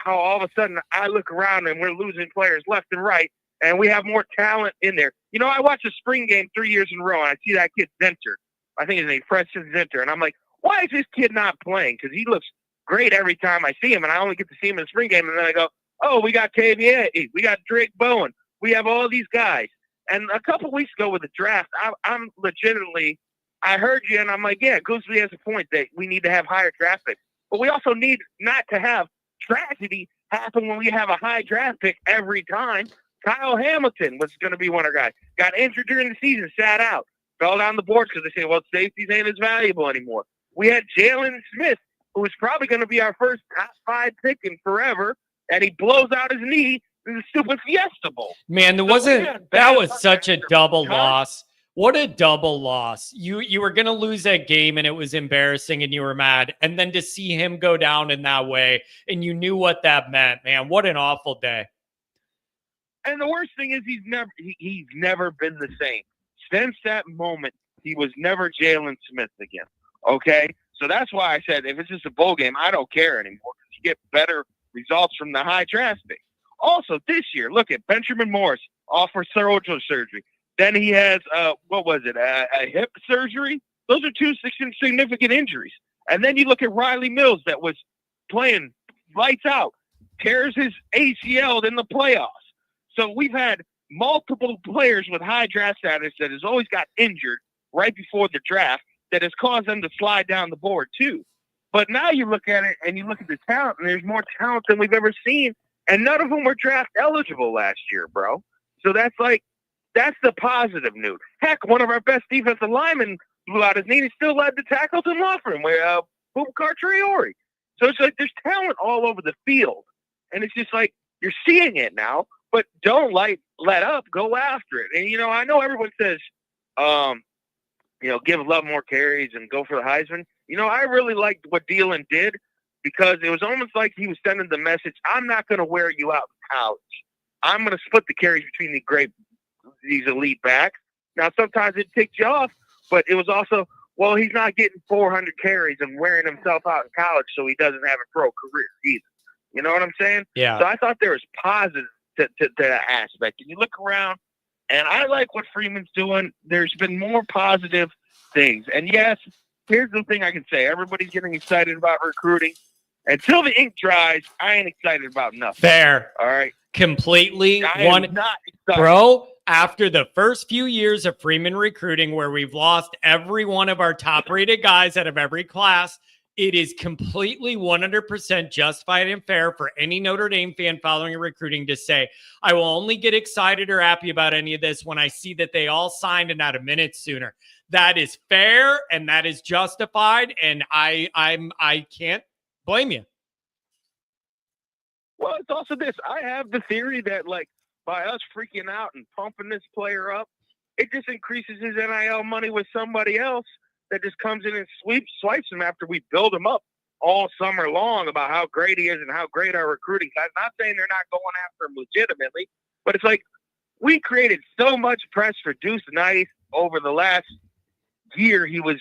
all of a sudden I look around and we're losing players left and right, and we have more talent in there. I watched a spring game 3 years in a row, and I see that kid Zenter. I think his name Preston Zenter, and I'm like, why is this kid not playing? Because he looks great every time I see him, and I only get to see him in the spring game. And then I go, oh, we got KVA, we got Drake Bowen, we have all these guys. And a couple weeks ago with the draft, I'm legitimately, I heard you, and I'm like, yeah, Gooseby has a point that we need to have higher draft picks. But we also need not to have tragedy happen when we have a high draft pick every time. Kyle Hamilton was going to be one of our guys. Got injured during the season, sat out, fell down the board because they say, well, safeties ain't as valuable anymore. We had Jalen Smith, who was probably going to be our first top 5 pick in forever, and he blows out his knee in the stupid Fiesta Bowl. Man, that was such a double loss. What a double loss. You were going to lose that game, and it was embarrassing, and you were mad. And then to see him go down in that way, and you knew what that meant, man, what an awful day. And the worst thing is he's never been the same. Since that moment, he was never Jalen Smith again. Okay? So that's why I said if it's just a bowl game, I don't care anymore because you get better results from the high draft pick. Also, this year, look at Benjamin Morris off for surgical surgery. Then he has, a hip surgery. Those are 2 significant injuries. And then you look at Riley Mills that was playing lights out, tears his ACL in the playoffs. So we've had multiple players with high draft status that has always got injured right before the draft that has caused them to slide down the board too. But now you look at it and you look at the talent, and there's more talent than we've ever seen. And none of them were draft eligible last year, bro. So that's the positive news. Heck, one of our best defensive linemen blew out his knee. He still led the tackles and lost for him with Boubacar Traore. So it's like there's talent all over the field. And it's just like you're seeing it now, but don't let up. Go after it. And, I know everyone says, give Love more carries and go for the Heisman. I really liked what Thielen did because it was almost like he was sending the message, I'm not going to wear you out in college. I'm going to split the carries between these elite backs. Now, sometimes it ticked you off, but it was also, well, he's not getting 400 carries and wearing himself out in college, so he doesn't have a pro career either. You know what I'm saying? Yeah. So I thought there was positive to that aspect. And you look around, and I like what Freeman's doing. There's been more positive things. And yes, here's the thing I can say. Everybody's getting excited about recruiting. Until the ink dries, I ain't excited about nothing. Fair. All right? Completely. I am not excited. Bro, after the first few years of Freeman recruiting where we've lost every one of our top-rated guys out of every class, it is completely 100% justified and fair for any Notre Dame fan following recruiting to say, I will only get excited or happy about any of this when I see that they all signed and out of minutes sooner. That is fair and that is justified, and I can't blame you. Well, it's also this. I have the theory that, by us freaking out and pumping this player up, it just increases his NIL money with somebody else that just comes in and swipes him after we build him up all summer long about how great he is and how great our recruiting. I'm not saying they're not going after him legitimately, but it's like we created so much press for Deuce Nice over the last year he was,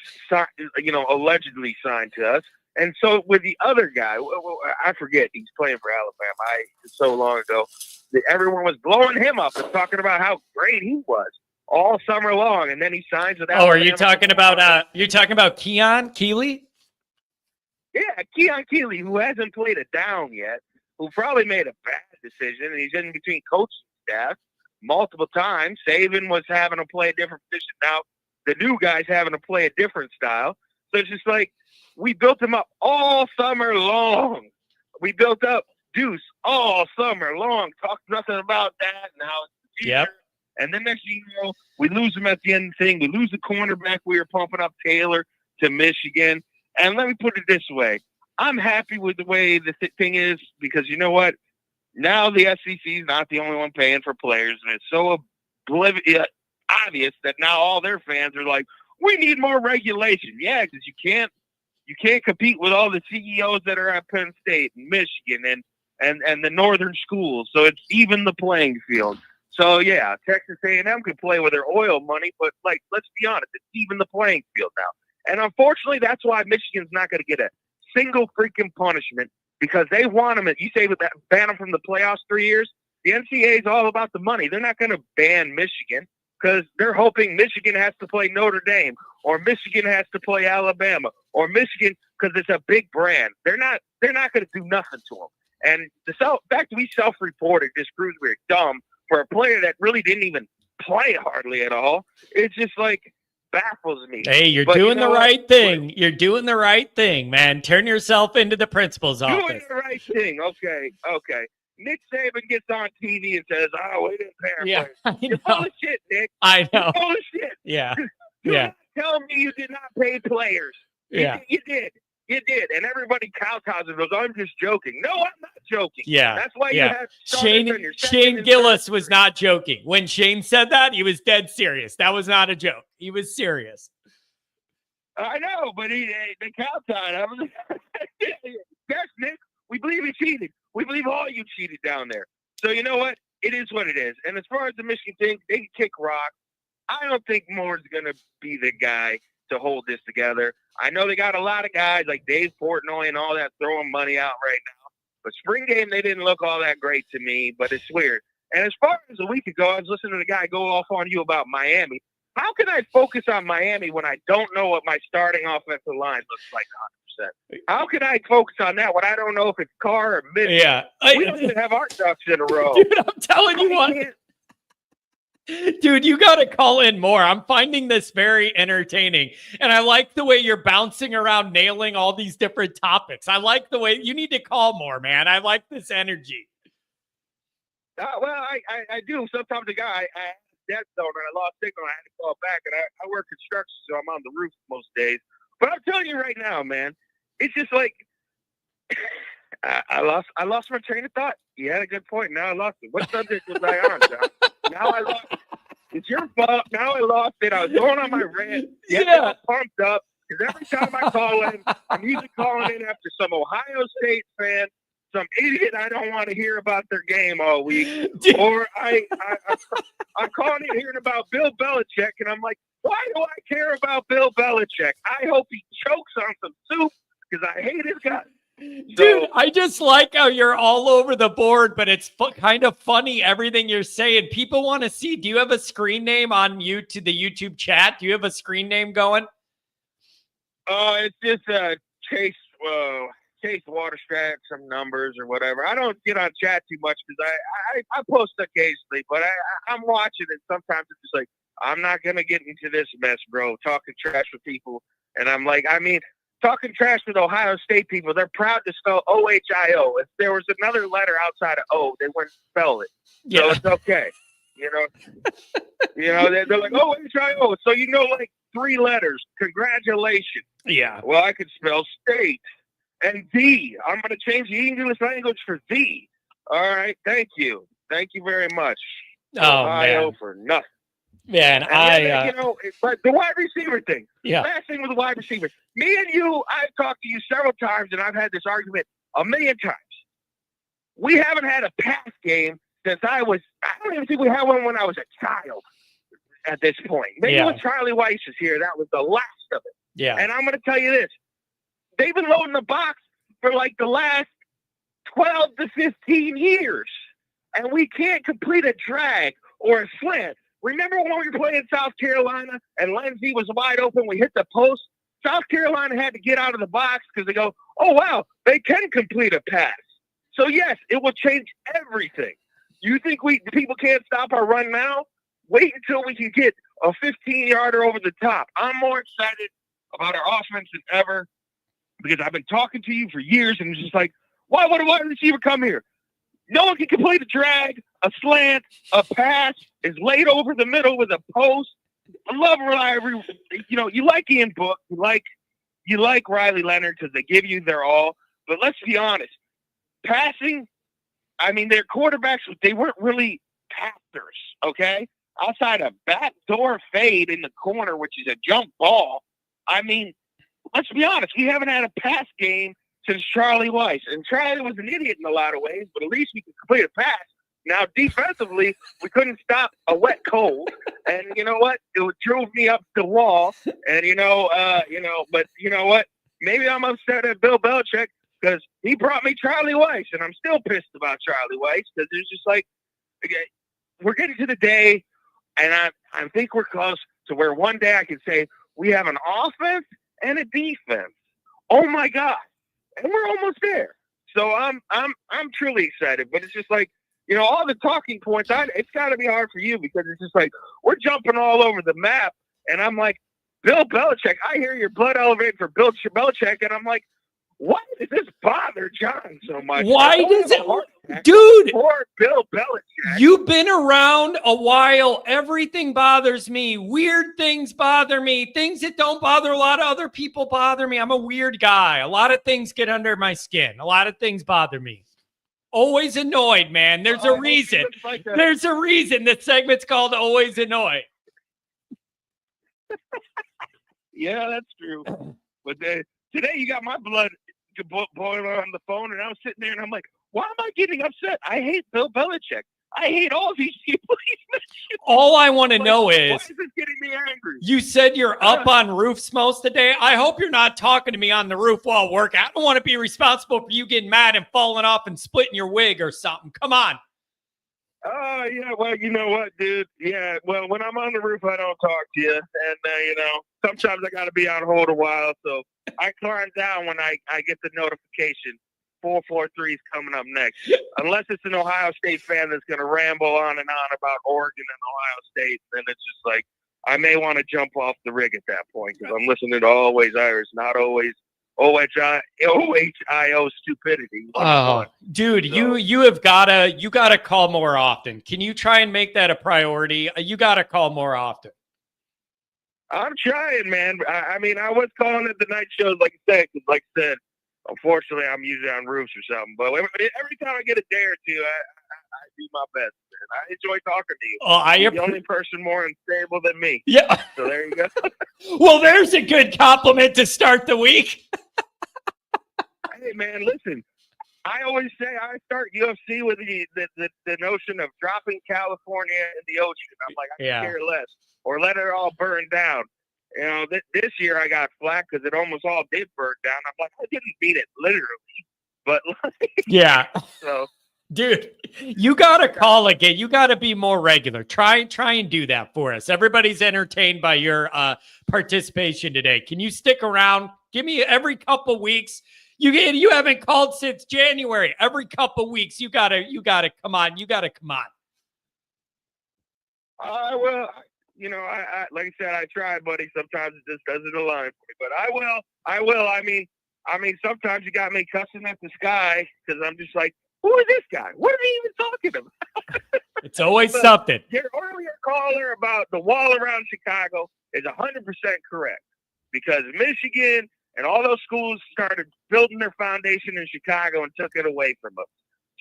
allegedly signed to us. And so with the other guy, I forget, he's playing for Alabama. So long ago, everyone was blowing him up and talking about how great he was all summer long, and then he signs with Alabama. Oh, are you talking about Keon Keeley? Yeah, Keon Keeley, who hasn't played a down yet, who probably made a bad decision, and he's in between coaching staff multiple times. Saban was having to play a different position. Now the new guy's having to play a different style. So it's just like we built him up all summer long. We built up Deuce all summer long. Talked nothing about that and how it's the future. Yep. And then next thing you know, we lose him at the end of the thing. We lose the cornerback. We were pumping up Taylor to Michigan. And let me put it this way. I'm happy with the way the thing is because you know what? Now the SEC is not the only one paying for players. And it's so obvious that now all their fans are like, we need more regulation. Yeah, because you can't compete with all the CEOs that are at Penn State and Michigan and the northern schools. So it's even the playing field. So, yeah, Texas A&M could play with their oil money, but, let's be honest, it's even the playing field now. And unfortunately, that's why Michigan's not going to get a single freaking punishment because they want them. You say ban them from the playoffs 3 years. The NCAA is all about the money. They're not going to ban Michigan because they're hoping Michigan has to play Notre Dame or Michigan has to play Alabama or Michigan because it's a big brand. They're not going to do nothing to them. And the fact that we self-reported just proves we're dumb for a player that really didn't even play hardly at all. It's just baffles me. Hey, you're doing the right thing. You're doing the right thing, man. Turn yourself into the principal's office. Doing the right thing. Okay. Nick Saban gets on TV and says, "Oh, we didn't pay our players." You're full of shit, Nick. I know. You're full of shit. Yeah. You're not telling me you did not pay players. Yeah. You did. You did. And everybody kowtows and goes, I'm just joking. No, I'm not joking. Yeah. That's why you have Shane Gillis was not joking. When Shane said that, he was dead serious. That was not a joke. He was serious. I know, but they kowtowed. Yes, Nick, we believe he cheated. We believe all you cheated down there. So you know what? It is what it is. And as far as the Michigan thing, they can kick rock. I don't think Moore's going to be the guy to hold this together. I know they got a lot of guys like Dave Portnoy and all that throwing money out right now. But spring game, they didn't look all that great to me, but it's weird. And as far as a week ago, I was listening to the guy go off on you about Miami. How can I focus on Miami when I don't know what my starting offensive line looks like 100%? How can I focus on that when I don't know if it's Carr or Mitchell? Yeah. We don't even have our ducks in a row. Dude, I'm telling you what. Dude, you got to call in more. I'm finding this very entertaining. And I like the way you're bouncing around, nailing all these different topics. I like the way you need to call more, man. I like this energy. Well, I do. Sometimes the guy, dead zone and I lost signal. I had to call back, and I work construction, so I'm on the roof most days. But I'm telling you right now, man, it's just like I lost my train of thought. You had a good point. Now I lost it. What subject was I on, John? Now I lost it. It's your fault. Now I lost it. I was going on my rant. Yeah. Pumped up. Because every time I call in, I'm usually calling in after some Ohio State fan, some idiot I don't want to hear about their game all week. Or I'm calling in hearing about Bill Belichick, and I'm like, why do I care about Bill Belichick? I hope he chokes on some soup because I hate his guts. Dude, I just like how you're all over the board, but it's kind of funny everything you're saying. People want to see. Do you have a screen name on the YouTube chat? Do you have a screen name going? It's just Chase Waterstrat, some numbers or whatever. I don't get on chat too much because I post occasionally, but I'm watching, and sometimes it's just like, I'm not gonna get into this mess, bro. Talking trash with people, and I'm like, talking trash with Ohio State people, they're proud to spell OHIO. If there was another letter outside of O, they wouldn't spell it. Yeah. So it's okay. They're like, OHIO. So like 3 letters. Congratulations. Yeah. Well, I could spell state. And D. I'm going to change the English language for D. All right. Thank you. Thank you very much. Ohio for nothing. Man, but the wide receiver thing. Yeah. Last thing with the wide receiver. Me and you, I've talked to you several times, and I've had this argument a million times. We haven't had a pass game since I don't even think we had one when I was a child at this point. Maybe when Charlie Weiss was here, that was the last of it. Yeah. And I'm going to tell you this. They've been loading the box for like the last 12 to 15 years, and we can't complete a drag or a slant. Remember when we were playing South Carolina and Lindsey was wide open, we hit the post? South Carolina had to get out of the box because they go, oh, wow, they can complete a pass. So, yes, it will change everything. You think people can't stop our run now? Wait until we can get a 15-yarder over the top. I'm more excited about our offense than ever because I've been talking to you for years, and it's just like, why would a wide receiver come here? No one can complete a drag, a slant, a pass, is laid over the middle with a post. I love Riley. You like Ian Book. You like Riley Leonard because they give you their all. But let's be honest. Passing, their quarterbacks, they weren't really passers, okay? Outside a backdoor fade in the corner, which is a jump ball. Let's be honest. We haven't had a pass game since Charlie Weiss. And Charlie was an idiot in a lot of ways, but at least we could complete a pass. Now, defensively, we couldn't stop a wet cold. And you know what? It drove me up the wall. And, but you know what? Maybe I'm upset at Bill Belichick because he brought me Charlie Weiss. And I'm still pissed about Charlie Weiss because it's just like, okay, we're getting to the day, and I think we're close to where one day I can say we have an offense and a defense. Oh, my God. And we're almost there. So I'm truly excited, but it's just like, all the talking points, it's got to be hard for you because it's just like, we're jumping all over the map. And I'm like, Bill Belichick, I hear your blood elevating for Bill Belichick. And I'm like, why does this bother John so much? Why does it? Dude. Poor Bill Belichick. You've been around a while. Everything bothers me. Weird things bother me. Things that don't bother a lot of other people bother me. I'm a weird guy. A lot of things get under my skin. A lot of things bother me. Always annoyed, man. There's a reason. There's a reason this segment's called Always Annoyed. Yeah, that's true. But today you got my blood boiling on the phone, and I was sitting there, and I'm like, why am I getting upset? I hate Bill Belichick. I hate all these people. All I want to know is, why is this getting me angry? You said you're up on roofs most of the day. I hope you're not talking to me on the roof while working. I don't want to be responsible for you getting mad and falling off and splitting your wig or something. Come on. Oh, yeah. Well, you know what, dude? Yeah. Well, when I'm on the roof, I don't talk to you. And, sometimes I got to be on hold a while. So I climb down when I get the notification. 443 is coming up next. Unless it's an Ohio State fan that's going to ramble on and on about Oregon and Ohio State, then it's just like I may want to jump off the rig at that point because I'm listening to Always Irish, not always OHIO stupidity. Oh, dude, you have gotta call more often. Can you try and make that a priority? You gotta call more often. I'm trying, man. I mean, I was calling it the night shows, like I said, unfortunately, I'm usually on roofs or something. But every time I get a day or two, I do my best, man. I enjoy talking to you. Oh, You're the only person more unstable than me. Yeah. So there you go. Well, there's a good compliment to start the week. Hey, man, listen. I always say I start UFC with the notion of dropping California in the ocean. I'm like, I can care less, or let it all burn down. You know, this year I got flack because it almost all did burn down. I'm like, I didn't beat it literally, but yeah. So, dude, you gotta call again. You gotta be more regular. Try and do that for us. Everybody's entertained by your participation today. Can you stick around? Give me every couple weeks. You haven't called since January. Every couple weeks, you gotta come on. You gotta come on. Well, you know, I like I said, I try, buddy. Sometimes it just doesn't align for me, but I will. I mean, sometimes you got me cussing at the sky because I'm just like, who is this guy? What are they even talking about? It's always something. Your earlier caller about the wall around Chicago is 100% correct, because Michigan and all those schools started building their foundation in Chicago and took it away from them.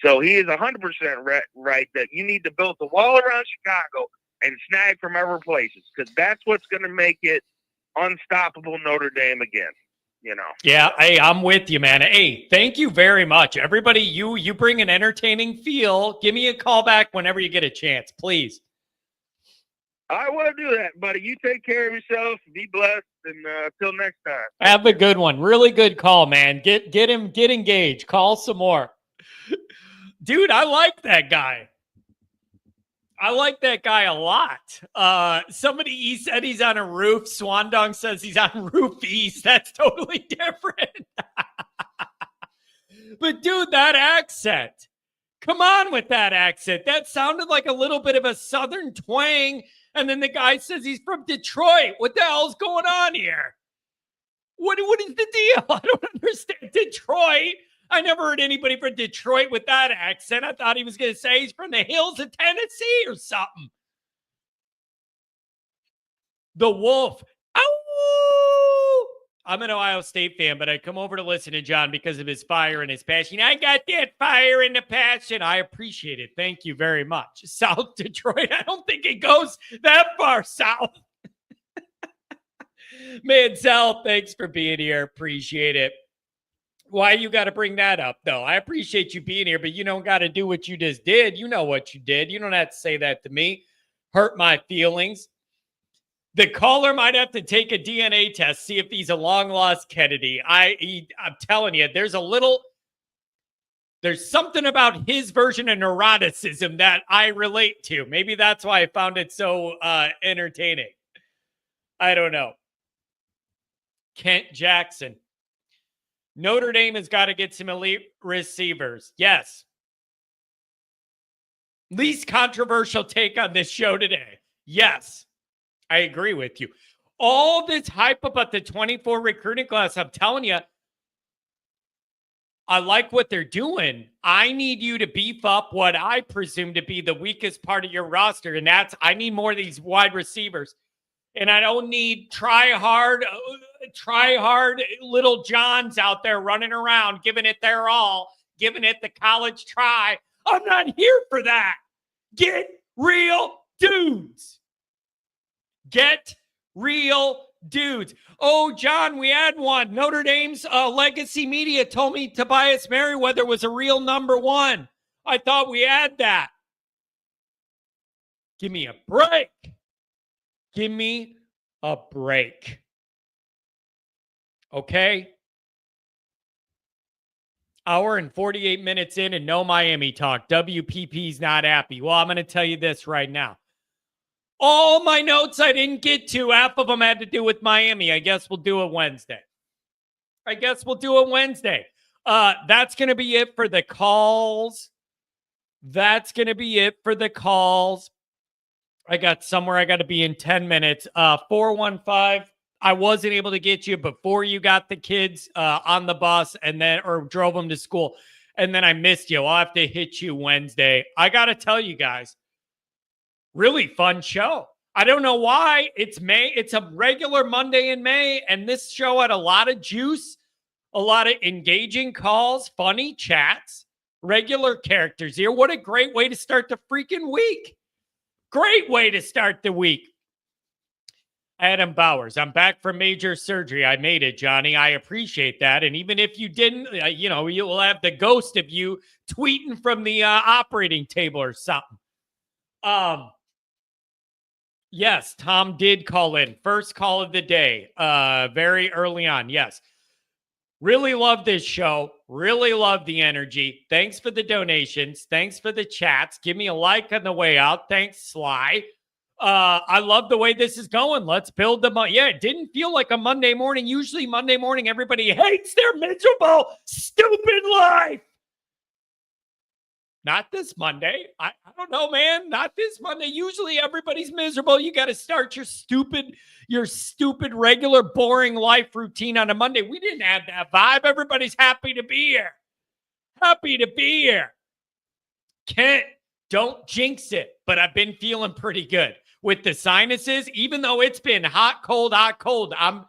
So he is 100% right that you need to build the wall around Chicago and snag from other places, because that's what's going to make it unstoppable Notre Dame again. You know. Yeah, hey, I'm with you, man. Hey, thank you very much. Everybody, you bring an entertaining feel. Give me a call back whenever you get a chance, please. I will do that, buddy. You take care of yourself. Be blessed, and till next time. Have a good one. Really good call, man. Get engaged. Call some more. Dude, I like that guy. I like that guy a lot. He said he's on a roof. Swandong says he's on roof east. That's totally different. But dude, that accent. Come on with that accent. That sounded like a little bit of a southern twang. And then the guy says he's from Detroit. What the hell's going on here? What is the deal? I don't understand. Detroit? I never heard anybody from Detroit with that accent. I thought he was going to say he's from the hills of Tennessee or something. The Wolf. Ow! I'm an Ohio State fan, but I come over to listen to John because of his fire and his passion. I got that fire and the passion. I appreciate it. Thank you very much. South Detroit. I don't think it goes that far south. Man, Sal, thanks for being here. Appreciate it. Why you got to bring that up, though? I appreciate you being here, but you don't got to do what you just did. You know what you did. You don't have to say that to me. Hurt my feelings. The caller might have to take a DNA test, see if he's a long-lost Kennedy. I'm telling you, there's something about his version of neuroticism that I relate to. Maybe that's why I found it so entertaining. I don't know. Kent Jackson. Notre Dame has got to get some elite receivers. Yes. Least controversial take on this show today. Yes. I agree with you. All this hype about the 24 recruiting class, I'm telling you, I like what they're doing. I need you to beef up what I presume to be the weakest part of your roster, and that's I need more of these wide receivers. And I don't need try hard little Johns out there running around, giving it their all, giving it the college try. I'm not here for that. Get real dudes. Get real dudes. Oh, John, we had one. Notre Dame's legacy media told me Tobias Merriweather was a real number one. I thought we had that. Give me a break. Give me a break. Okay? Hour and 48 minutes in and no Miami talk. WPP's not happy. Well, I'm going to tell you this right now. All my notes I didn't get to, half of them had to do with Miami. I guess we'll do it Wednesday. That's going to be it for the calls. I got somewhere I got to be in 10 minutes. 415. I wasn't able to get you before you got the kids on the bus or drove them to school. And then I missed you. I'll have to hit you Wednesday. I got to tell you guys, really fun show. I don't know why. It's May. It's a regular Monday in May. And this show had a lot of juice, a lot of engaging calls, funny chats, regular characters here. What a great way to start the freaking week. Great way to start the week. Adam Bowers, I'm back from major surgery. I made it, Johnny. I appreciate that. And even if you didn't, you'll have the ghost of you tweeting from the operating table or something. Yes, Tom did call in. First call of the day, very early on. Yes. Really love this show. Really love the energy. Thanks for the donations. Thanks for the chats. Give me a like on the way out. Thanks, Sly. I love the way this is going. Let's build them up. Yeah, it didn't feel like a Monday morning. Usually Monday morning, everybody hates their miserable, stupid life. Not this Monday. I don't know, man. Not this Monday. Usually everybody's miserable. You got to start your stupid, regular, boring life routine on a Monday. We didn't have that vibe. Everybody's happy to be here. Happy to be here. Kent, don't jinx it, but I've been feeling pretty good with the sinuses. Even though it's been hot, cold, I'm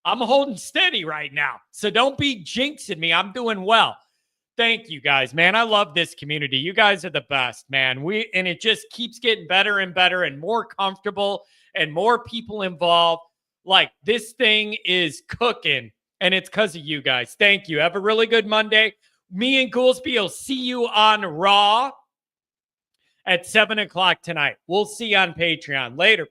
holding steady right now. So don't be jinxing me. I'm doing well. Thank you guys, man. I love this community. You guys are the best, man. And it just keeps getting better and better and more comfortable and more people involved. Like, this thing is cooking, and it's because of you guys. Thank you. Have a really good Monday. Me and Goolsby will see you on Raw at 7 o'clock tonight. We'll see you on Patreon. Later.